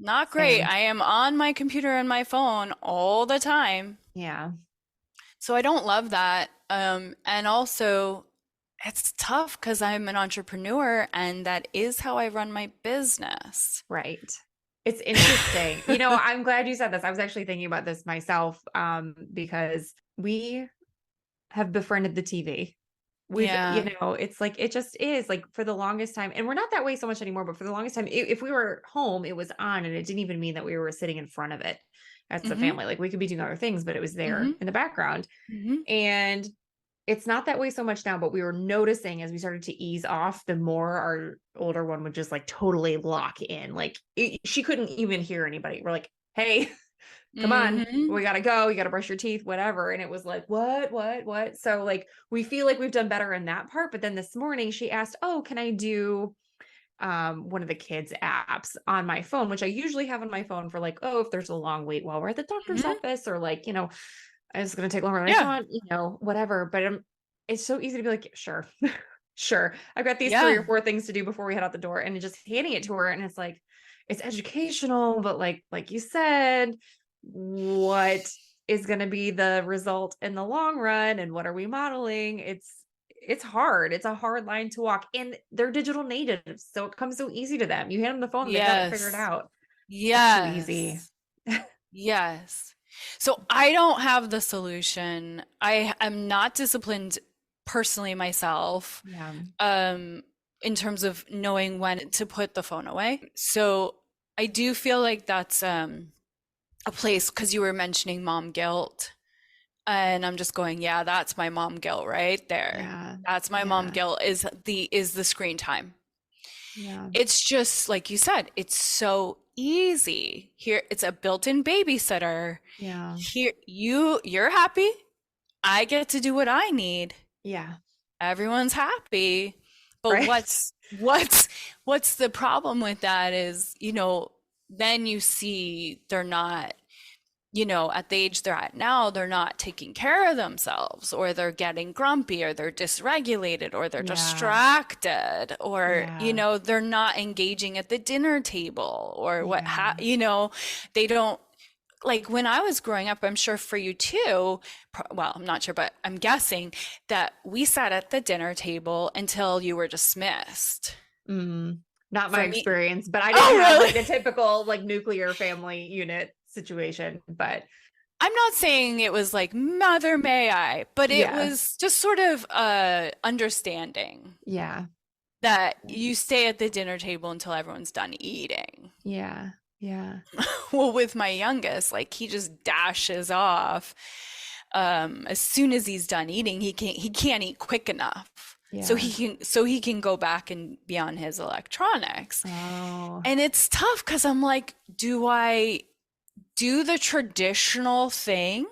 Not great. Same. I am on my computer and my phone all the time. Yeah. So I don't love that. And also, it's tough because I'm an entrepreneur and that is how I run my business. Right. It's interesting. I'm glad you said this. I was actually thinking about this myself, because we have befriended the TV. Yeah. It's like, it just is like for the longest time, and we're not that way so much anymore, but for the longest time, if we were home, it was on, and it didn't even mean that we were sitting in front of it as a Mm-hmm. family. Like, we could be doing other things, but it was Mm-hmm. there in the background. Mm-hmm. And it's not that way so much now, but we were noticing as we started to ease off, the more our older one would just like totally lock in. Like, she couldn't even hear anybody. We're like, hey, come on, Mm-hmm. we got to go. You got to brush your teeth, whatever. And it was like, what? So like, we feel like we've done better in that part. But then this morning she asked, oh, can I do one of the kids apps on my phone, which I usually have on my phone for like, oh, if there's a long wait while we're at the doctor's Mm-hmm. office, or like, it's going to take longer than I Yeah. thought, whatever. But it's so easy to be like, sure, sure. I've got these 3 Yeah. or 4 things to do before we head out the door, and just handing it to her. And it's like, it's educational, but like you said, what is going to be the result in the long run, and what are we modeling? It's hard. It's a hard line to walk, and they're digital natives, so it comes so easy to them. You hand them the phone, they've got it figured Yes. out. It's too easy. Yes. Yes. So I don't have the solution. I am not disciplined personally myself, Yeah. in terms of knowing when to put the phone away. So I do feel like that's a place, because you were mentioning mom guilt. And I'm just going, yeah, that's my mom guilt right there. Yeah. That's my mom guilt, is the screen time. Yeah. It's just like you said, it's so easy. Here, it's a built-in babysitter. Yeah. Here, you're happy. I get to do what I need. Yeah. Everyone's happy. But Right. what's the problem with that is, then you see they're not, at the age they're at now, they're not taking care of themselves, or they're getting grumpy, or they're dysregulated, or they're distracted, or, they're not engaging at the dinner table, or they don't, like when I was growing up, I'm sure for you too, well, I'm not sure, but I'm guessing that we sat at the dinner table until you were dismissed. Not my For me- experience, but I didn't have really? like a typical like nuclear family unit situation. But I'm not saying it was like mother may I, but it was just sort of understanding yeah. that you stay at the dinner table until everyone's done eating. Yeah. Yeah. Well, with my youngest, like he just dashes off. As soon as he's done eating, he can't eat quick enough. so Yeah. he can go back and be on his electronics. Oh, And it's tough because I'm like, do I do the traditional thing?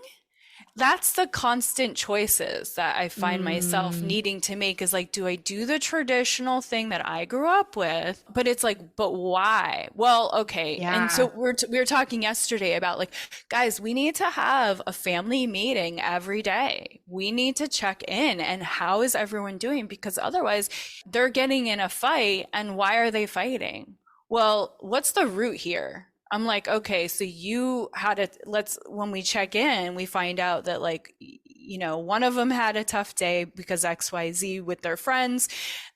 That's the constant choices that I find myself mm, needing to make, is like, do I do the traditional thing that I grew up with? But it's like, but why? Well, okay. And yeah. so we were talking yesterday about like, guys, we need to have a family meeting every day. We need to check in and how is everyone doing? Because otherwise they're getting in a fight. And why are they fighting? Well, what's the root here? I'm like, okay, so you had it. When we check in, we find out that, like, one of them had a tough day because XYZ with their friends.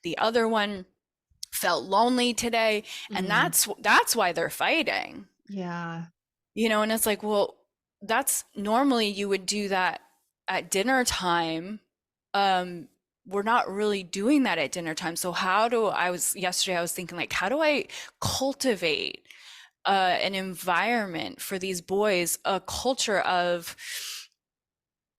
The other one felt lonely today. And Mm, that's why they're fighting, yeah. and it's like, well, that's normally you would do that at dinner time. We're not really doing that at dinner time. So yesterday I was thinking, like, how do I cultivate an environment for these boys, a culture of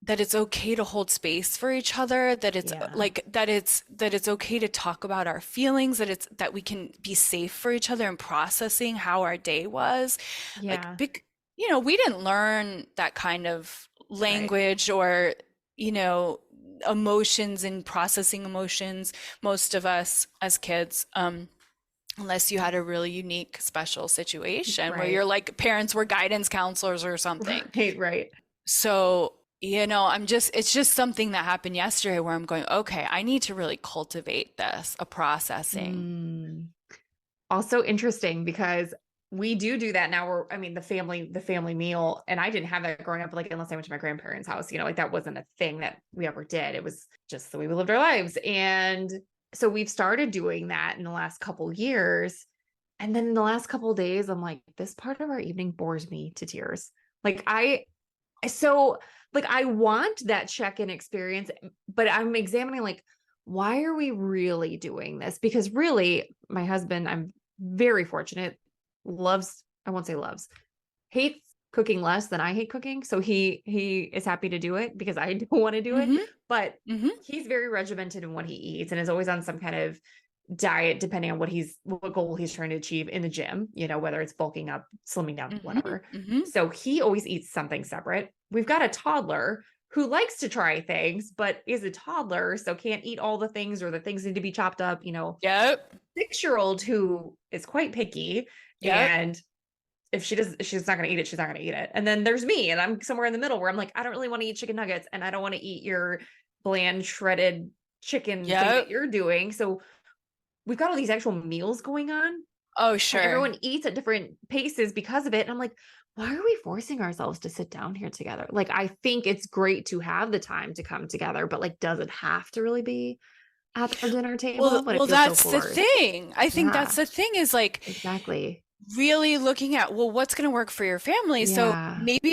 that it's okay to hold space for each other, that it's Yeah. like that it's okay to talk about our feelings, that we can be safe for each other and processing how our day was. Like, Yeah. we didn't learn that kind of Right. language or, you know, emotions and processing emotions, most of us as kids. Unless you had a really unique, special situation where Right. your like parents were guidance counselors or something. Right. Right. So, it's just something that happened yesterday where I'm going, okay, I need to really cultivate this, a processing. Mm. Also interesting because we do that now. I mean, the family meal, and I didn't have that growing up, like, unless I went to my grandparents' house, like that wasn't a thing that we ever did. It was just the way we lived our lives. And so we've started doing that in the last couple years. And then in the last couple of days, I'm like, this part of our evening bores me to tears. Like so like I want that check-in experience, but I'm examining, like, why are we really doing this? Because really, my husband, I'm very fortunate, loves, I won't say loves, hates cooking less than I hate cooking. So he is happy to do it because I don't want to do it. Mm-hmm. But Mm-hmm. he's very regimented in what he eats and is always on some kind of diet depending on what goal he's trying to achieve in the gym, whether it's bulking up, slimming down, Mm-hmm. whatever. Mm-hmm. So he always eats something separate. We've got a toddler who likes to try things, but is a toddler, so can't eat all the things, or the things need to be chopped up. Yep. 6-year-old who is quite picky, Yep. and if she's not going to eat it, she's not going to eat it. And then there's me, and I'm somewhere in the middle where I'm like, I don't really want to eat chicken nuggets, and I don't want to eat your bland shredded chicken thing that Yep. you're doing. So we've got all these actual meals going on, Oh, and sure. everyone eats at different paces because of it. And I'm like, why are we forcing ourselves to sit down here together? Like, I think it's great to have the time to come together, but like, does it have to really be at the dinner table? But it Well, feels so that's the forced. thing. I think Yeah, that's the thing, is like exactly. really looking at, well, what's going to work for your family. So Yeah. maybe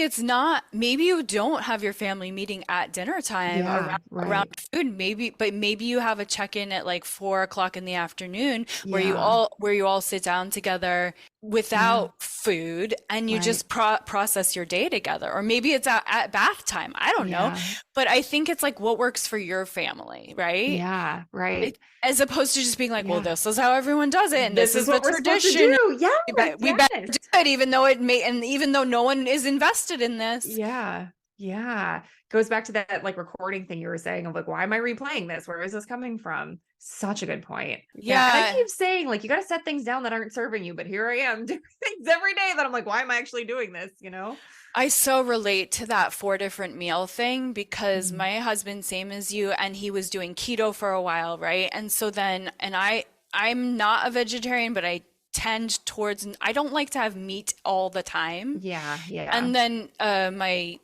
you don't have your family meeting at dinner time Yeah. around Right. food. Maybe you have a check-in at like 4 o'clock in the afternoon where Yeah. you all sit down together Yeah. without food and you Right. just process your day together. Or maybe it's at bath time. I don't know. Yeah. But I think it's like what works for your family, right? Yeah. Right. As opposed to just being like, well, Yeah. this is how everyone does it, and this This is is the what we're supposed to tradition. do. Yeah. We better Yes. do it, even though even though no one is invested in this. Yeah. Yeah. Goes back to that like recording thing you were saying of like, why am I replaying this? Where is this coming from? Such a good point. Yeah. And I Yeah, keep saying, like, you got to set things down that aren't serving you. But here I am doing things every day that I'm like, why am I actually doing this? I so relate to that 4 different meal thing because Mm. my husband, same as you, and he was doing keto for a while, right? And so then, and I'm not a vegetarian, but I tend towards, I don't like to have meat all the time. Yeah. Yeah. And then my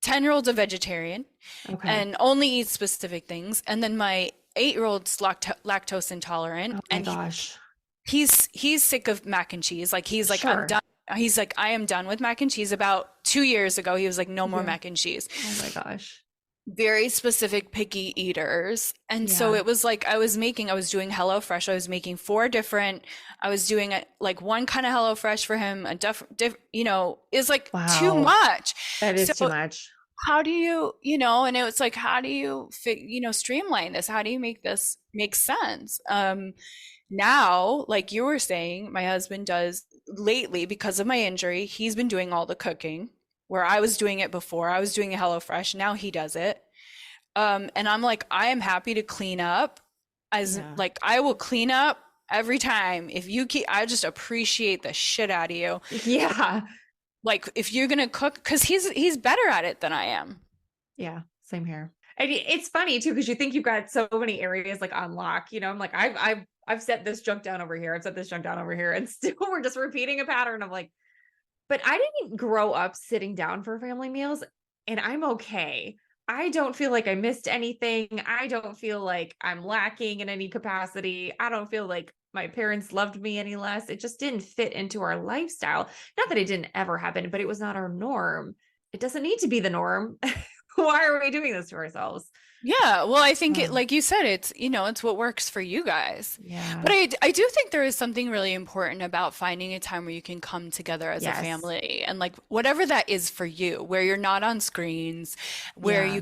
10-year-old's a vegetarian Okay. and only eats specific things. And then my 8-year-old's lactose intolerant, Oh my and gosh. he's sick of mac and cheese. Like he's like, I'm Sure. done. He's like, I am done with mac and cheese. About 2 years ago, he was like, no more Yeah. mac and cheese. Oh my gosh. Very specific picky eaters. And so Yeah. it was like I was doing HelloFresh. I was making 4 different, I was doing like one kind of HelloFresh for him, is like too Wow. much. That is too So much. how do you, and it was like, how do you streamline this? How do you make this make sense? Now, like you were saying, my husband does lately because of my injury, he's been doing all the cooking where I was doing it before. I was doing a HelloFresh. Now he does it. And I'm like, I am happy to clean up as Yeah. like I will clean up every time. If you keep, I just appreciate the shit out of you. Yeah. Like if you're gonna cook, because he's better at it than I am. Yeah. Same here. And it's funny too, because you think you've got so many areas like on lock, I'm like, I've set this junk down over here. I've set this junk down over here. And still we're just repeating a pattern of like, but I didn't grow up sitting down for family meals, and I'm okay. I don't feel like I missed anything. I don't feel like I'm lacking in any capacity. I don't feel like my parents loved me any less. It just didn't fit into our lifestyle. Not that it didn't ever happen, but it was not our norm. It doesn't need to be the norm. Why are we doing this to ourselves? Yeah, well, I think it, Um, like you said, it's what works for you guys. yeah. But I do think there is something really important about finding a time where you can come together as a Yes. family and like whatever that is for you, where you're not on screens, where Yeah.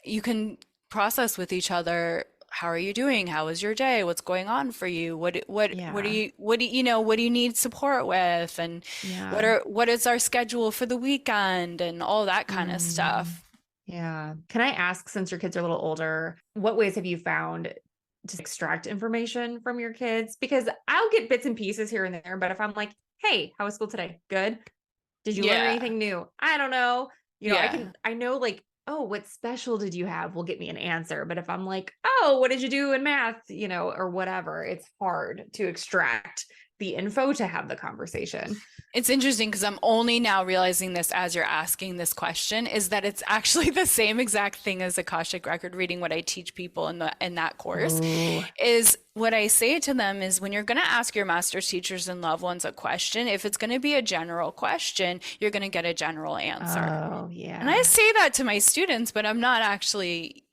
you can process with each other. How are you doing? How was your day? What's going on for you? Yeah. What do you need support with? And Yeah. what is our schedule for the weekend and all that kind of Mm. stuff. Yeah. Can I ask, since your kids are a little older, what ways have you found to extract information from your kids? Because I'll get bits and pieces here and there, but if I'm like, hey, how was school today? Good. Did you learn Yeah. anything new? I don't know. Yeah. I know like, oh, what special did you have? Will get me an answer. But if I'm like, oh, what did you do in math? Or whatever, it's hard to extract the info to have the conversation. It's interesting because I'm only now realizing this as you're asking this question is that it's actually the same exact thing as Akashic Record Reading. What I teach people in that course Oh, is what I say to them is when you're going to ask your masters, teachers, and loved ones a question, if it's going to be a general question, you're going to get a general answer. oh, And I yeah. say that to my students, but I'm not actually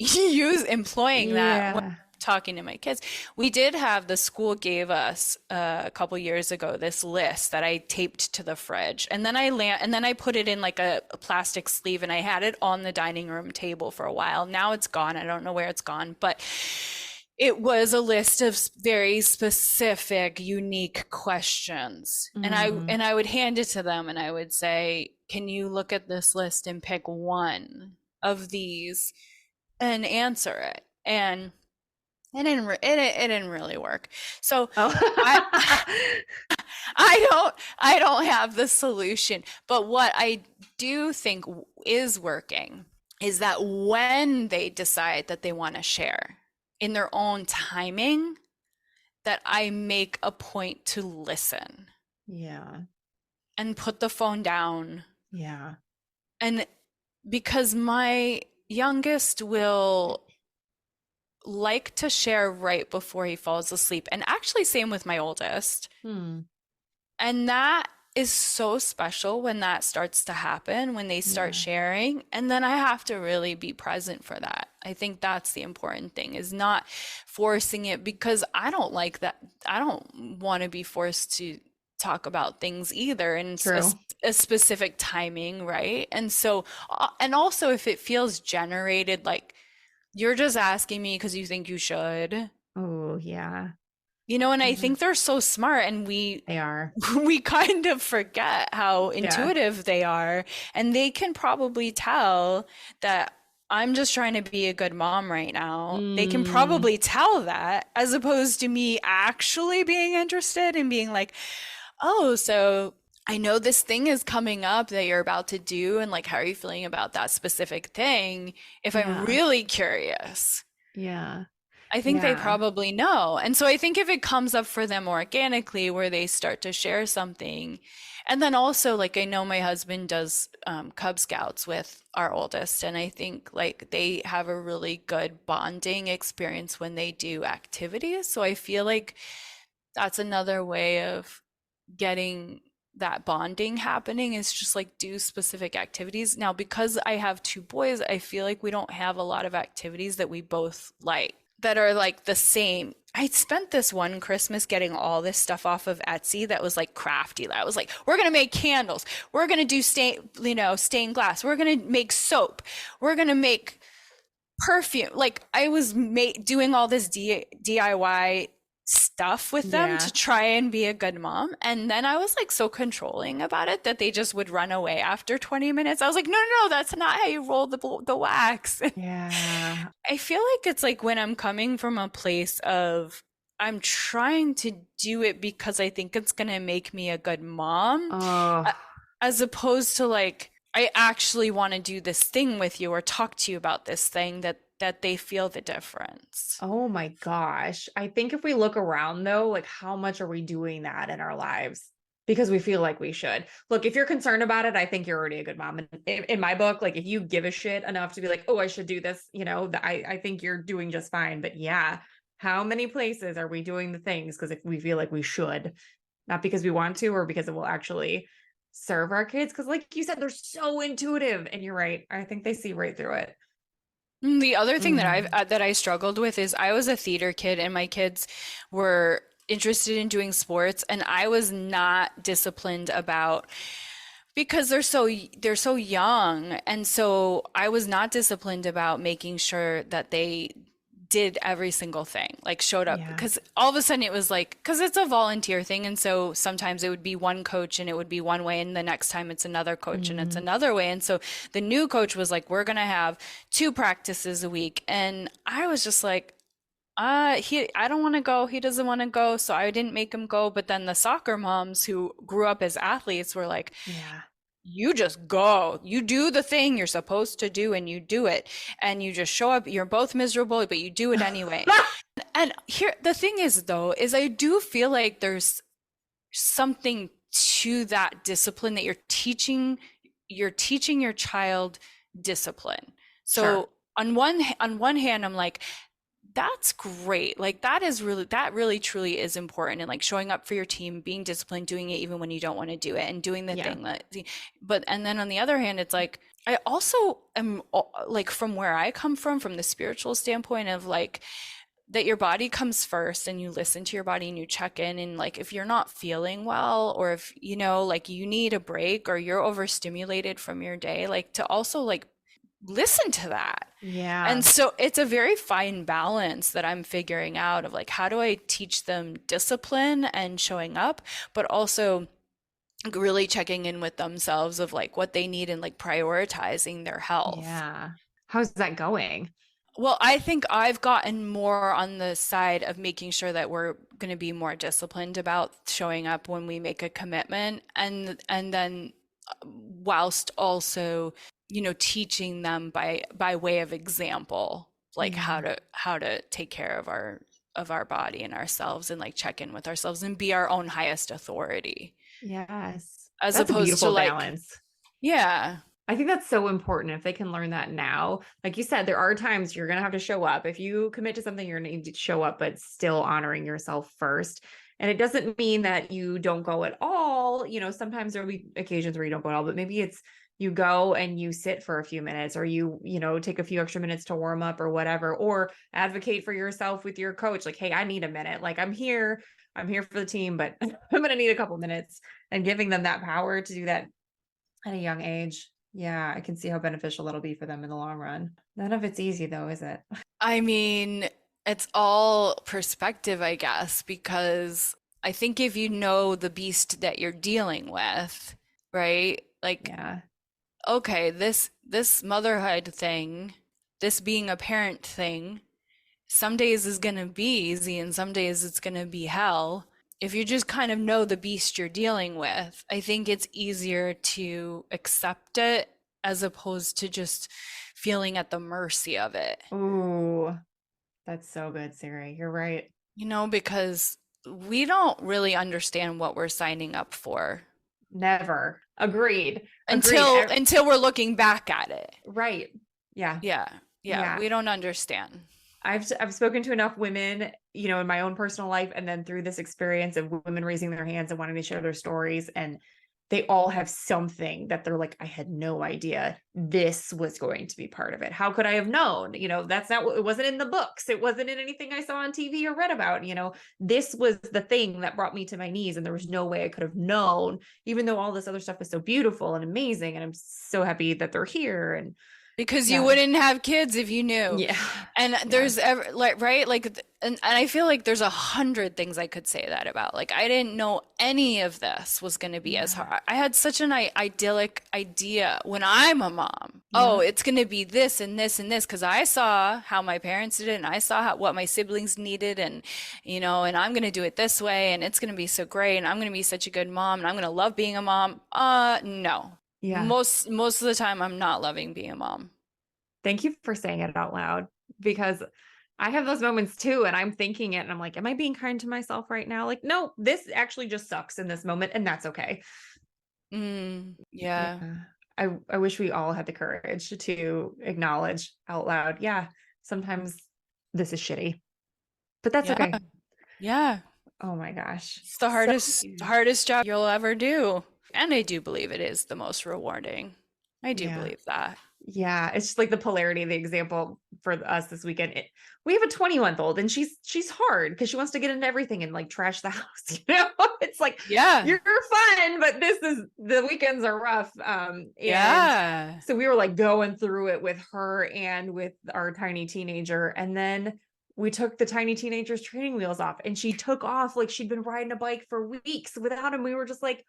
employing that when Yeah. talking to my kids. We did have the school gave us a couple years ago this list that I taped to the fridge, and then I put it in like a plastic sleeve, and I had it on the dining room table for a while. Now it's gone. I don't know where it's gone, but it was a list of very specific, unique questions. Mm, And I would hand it to them and I would say, "Can you look at this list and pick one of these and answer it?" And it didn't really work. So I oh. I don't have the solution, but what I do think is working is that when they decide that they want to share in their own timing, that I make a point to listen Yeah. and put the phone down. Yeah. And because my youngest will like to share right before he falls asleep, and actually same with my oldest. Hmm. And that is so special when that starts to happen, when they start Yeah. sharing. And then I have to really be present for that. I think that's the important thing is not forcing it because I don't like that. I don't want to be forced to talk about things either in True. a specific timing, right? And so, and also if it feels generated, like you're just asking me because you think you should. Oh, yeah. And I Yeah. think they're so smart and They are. we kind of forget how Yeah. intuitive they are. And they can probably tell that I'm just trying to be a good mom right now. They can Mm, probably tell that as opposed to me actually being interested and being like, oh, so I know this thing is coming up that you're about to do. And like, how are you feeling about that specific thing? If I'm yeah. really curious. Yeah. I think they Yeah. probably know. And so I think if it comes up for them organically where they start to share something, and then also like I know my husband does Cub Scouts with our oldest, and I think like they have a really good bonding experience when they do activities. So I feel like that's another way of getting that bonding happening is just like do specific activities. Now, because I have two boys, I feel like we don't have a lot of activities that we both like that are like the same. I spent this one Christmas getting all this stuff off of Etsy that was like crafty. I was like, we're gonna make candles. We're gonna do stained glass. We're gonna make soap. We're gonna make perfume. Like I was doing all this DIY stuff with them Yeah. to try and be a good mom. And then I was like so controlling about it that they just would run away after 20 minutes. I was like, no, no, no, that's not how you roll the wax. Yeah. I feel like it's like when I'm coming from a place of I'm trying to do it because I think it's going to make me a good mom, Oh, as opposed to like I actually want to do this thing with you or talk to you about this thing that they feel the difference. oh my gosh. I think if we look around though, like how much are we doing that in our lives? Because we feel like we should. Look, if you're concerned about it, I think you're already a good mom. And in my book, like if you give a shit enough to be like, oh, I should do this, I think you're doing just fine. But yeah, how many places are we doing the things? Because if we feel like we should, not because we want to or because it will actually serve our kids. Because like you said, they're so intuitive. And you're right. I think they see right through it. The other thing that Mm. I struggled with is I was a theater kid and my kids were interested in doing sports and I was not disciplined about because they're so young, and so I was not disciplined about making sure that they did every single thing, like showed up, Yeah. because all of a sudden it was like, because it's a volunteer thing, and so sometimes it would be one coach and it would be one way, and the next time it's another coach and it's Mm. another way, and so the new coach was like, we're gonna have 2 practices a week, and I was just like, I don't want to go. He doesn't want to go, so I didn't make him go. But then the soccer moms who grew up as athletes were like, Yeah. you just go. You do the thing you're supposed to do and you do it. And you just show up. You're both miserable, but you do it anyway. And here, the thing is, though, is I do feel like there's something to that discipline that you're teaching your child discipline. Sure. So on one hand, I'm like, that's great. Like that really truly is important. And like showing up for your team, being disciplined, doing it even when you don't want to do it and doing the Yeah. thing but and then on the other hand, it's like, I also am like from where I come from the spiritual standpoint of like that your body comes first and you listen to your body and you check in, and like if you're not feeling well or if like you need a break or you're overstimulated from your day, like to also like listen to that. And Yeah. so it's a very fine balance that I'm figuring out of like, how do I teach them discipline and showing up, but also really checking in with themselves of like what they need and like prioritizing their health. Yeah. How's that going? Well, I think I've gotten more on the side of making sure that we're going to be more disciplined about showing up when we make a commitment, and then whilst also teaching them by way of example, like Yeah. how to take care of our body and ourselves and like check in with ourselves and be our own highest authority, Yes. as That's a opposed to beautiful like, balance. yeah. I think that's so important if they can learn that now. Like you said, there are times you're going to have to show up. If you commit to something, you're going to need to show up, but still honoring yourself first. And it doesn't mean that you don't go at all. Sometimes there'll be occasions where you don't go at all, but maybe it's you go and you sit for a few minutes or take a few extra minutes to warm up or whatever, or advocate for yourself with your coach. Like, hey, I need a minute. Like I'm here for the team, but I'm going to need a couple minutes, and giving them that power to do that at a young age. Yeah, I can see how beneficial that'll be for them in the long run. None of it's easy though, is it? I mean, it's all perspective, I guess, because I think if you know the beast that you're dealing with, right? Like, Yeah. okay, this motherhood thing, this being a parent thing, some days is gonna be easy and some days it's gonna be hell. If you just kind of know the beast you're dealing with, I think it's easier to accept it as opposed to just feeling at the mercy of it. Ooh, that's so good, Siri. You're right. Because we don't really understand what we're signing up for Never. Agreed. Agreed. until we're looking back at it. Right. Yeah. Yeah. Yeah, Yeah. we don't understand. I've spoken to enough women, in my own personal life, and then through this experience of women raising their hands and wanting to share their stories. And they all have something that they're like, I had no idea this was going to be part of it. How could I have known? That's not what, it wasn't in the books. It wasn't in anything I saw on TV or read about. This was the thing that brought me to my knees, and there was no way I could have known, even though all this other stuff is so beautiful and amazing. And I'm so happy that they're here. And because you wouldn't have kids if you knew. Yeah. And there's right? Like, and I feel like there's 100 things I could say that about. Like, I didn't know any of this was going to be as hard. I had such an idyllic idea when I'm a mom. Oh, it's going to be this and this and this, because I saw how my parents did it, and I saw what my siblings needed, and and I'm going to do it this way, and it's going to be so great, and I'm going to be such a good mom, and I'm going to love being a mom. No. Yeah. Most of the time I'm not loving being a mom. Thank you for saying it out loud, because I have those moments too. And I'm thinking it and I'm like, am I being kind to myself right now? Like, no, this actually just sucks in this moment, and that's okay. Yeah. I wish we all had the courage to acknowledge out loud, yeah, sometimes this is shitty, but that's okay. Yeah. Oh my gosh. It's the hardest job you'll ever do. And I do believe it is the most rewarding. I do believe that. Yeah. It's just like the polarity of the example for us this weekend. We have a 20-month-old, and she's hard because she wants to get into everything and like trash the house. It's like, you're fun, but the weekends are rough. So we were like going through it with her and with our tiny teenager. And then we took the tiny teenager's training wheels off, and she took off like she'd been riding a bike for weeks without him. We were just like,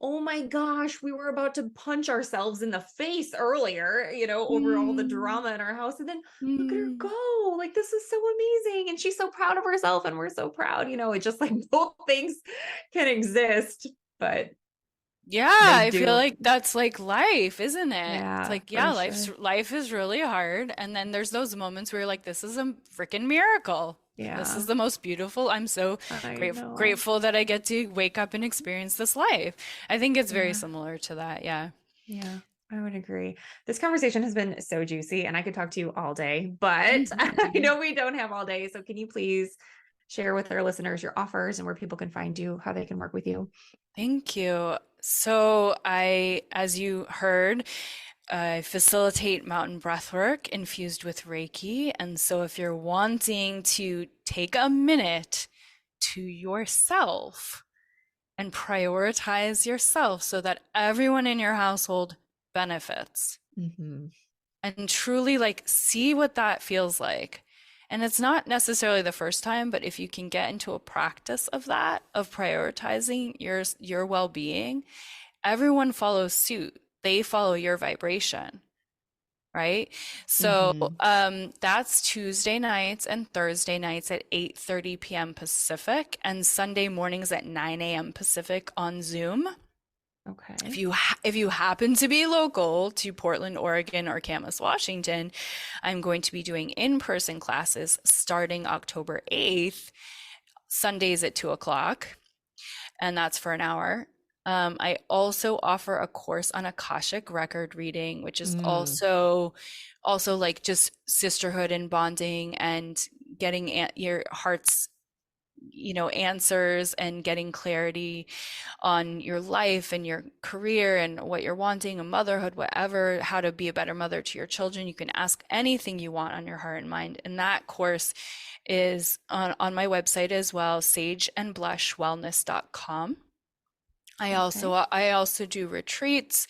oh my gosh, we were about to punch ourselves in the face earlier, over all the drama in our house. And then look at her go. Like, this is so amazing. And she's so proud of herself, and we're so proud. It's just like both things can exist, but I feel like that's like life, isn't it? Yeah, it's like, sure. life is really hard. And then there's those moments where you're like, this is a freaking miracle. Yeah. This is the most beautiful. I'm so grateful that I get to wake up and experience this life. I think it's very similar to that. Yeah. Yeah, I would agree. This conversation has been so juicy, and I could talk to you all day, but I know we don't have all day. So can you please share with our listeners your offers and where people can find you, how they can work with you? Thank you. So as you heard, I facilitate Mountain Breathwork infused with Reiki. And so if you're wanting to take a minute to yourself and prioritize yourself so that everyone in your household benefits, and truly like see what that feels like. And it's not necessarily the first time, but if you can get into a practice of that, of prioritizing your well-being, everyone follows suit. They follow your vibration, right? So that's Tuesday nights and Thursday nights at 8:30 p.m. Pacific, and Sunday mornings at 9 a.m. Pacific on Zoom. Okay. If you happen to be local to Portland, Oregon, or Camas, Washington, I'm going to be doing in-person classes starting October 8th, Sundays at 2:00, and that's for an hour. I also offer a course on Akashic Record Reading, which is also like just sisterhood and bonding and getting your heart's answers and getting clarity on your life and your career and what you're wanting, a motherhood, whatever, how to be a better mother to your children. You can ask anything you want on your heart and mind. And that course is on my website as well, sageandblushwellness.com. I also do retreats,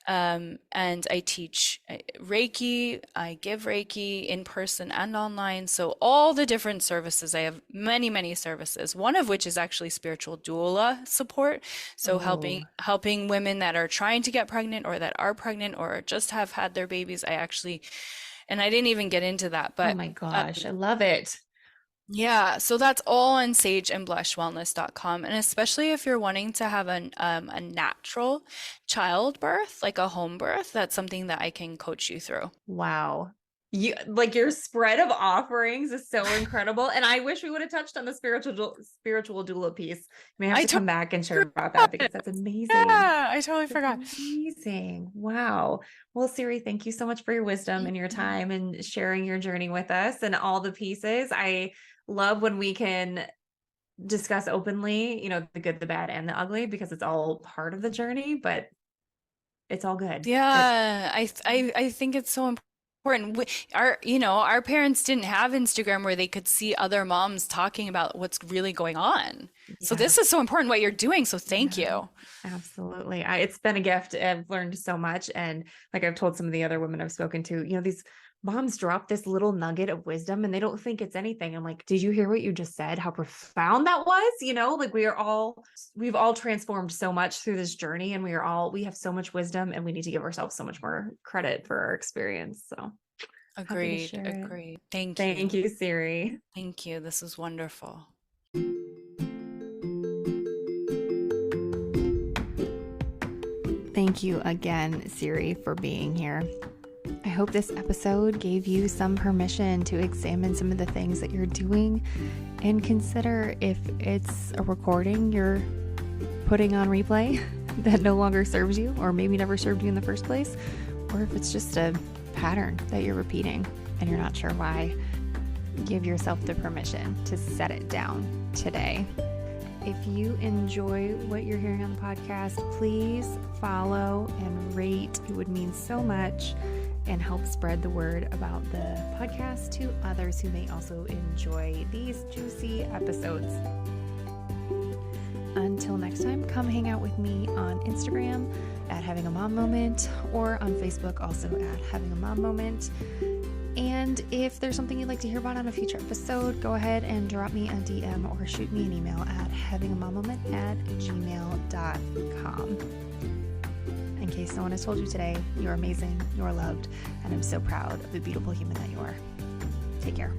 and I teach Reiki. I give Reiki in person and online. So all the different services, I have many, many services, one of which is actually spiritual doula support. So helping women that are trying to get pregnant or that are pregnant or just have had their babies. And I didn't even get into that, but oh my gosh, I love it. Yeah, so that's all on sageandblushwellness.com. And especially if you're wanting to have a natural childbirth, like a home birth, that's something that I can coach you through. Wow. Your spread of offerings is so incredible. And I wish we would have touched on the spiritual doula piece. You may have to come back and share about that, because that's amazing. Yeah, I totally forgot. Amazing. Wow. Well, Siri, thank you so much for your wisdom and your time and sharing your journey with us and all the pieces. I love when we can discuss openly, the good, the bad, and the ugly, because it's all part of the journey, but it's all good. Yeah, I think it's so important. Our parents didn't have Instagram where they could see other moms talking about what's really going on. So Yeah. this is so important what you're doing. So thank Yeah, you. absolutely. It's been a gift. I've learned so much. And like I've told some of the other women I've spoken to, these moms drop this little nugget of wisdom and they don't think it's anything. I'm like, did you hear what you just said? How profound that was? Like we've all transformed so much through this journey, and we have so much wisdom, and we need to give ourselves so much more credit for our experience. So happy to share it. Agreed. Thank Thank you. you, Siri. Thank you. This is wonderful. Thank you again, Siri, for being here. I hope this episode gave you some permission to examine some of the things that you're doing and consider if it's a recording you're putting on replay that no longer serves you, or maybe never served you in the first place, or if it's just a pattern that you're repeating and you're not sure why. Give yourself the permission to set it down today. If you enjoy what you're hearing on the podcast, please follow and rate. It would mean so much and help spread the word about the podcast to others who may also enjoy these juicy episodes. Until next time, come hang out with me on Instagram at Having a Mom Moment, or on Facebook also at Having a Mom Moment. And if there's something you'd like to hear about on a future episode, go ahead and drop me a DM or shoot me an email at havingamamoment@gmail.com. In case no one has told you today, you're amazing, you're loved, and I'm so proud of the beautiful human that you are. Take care.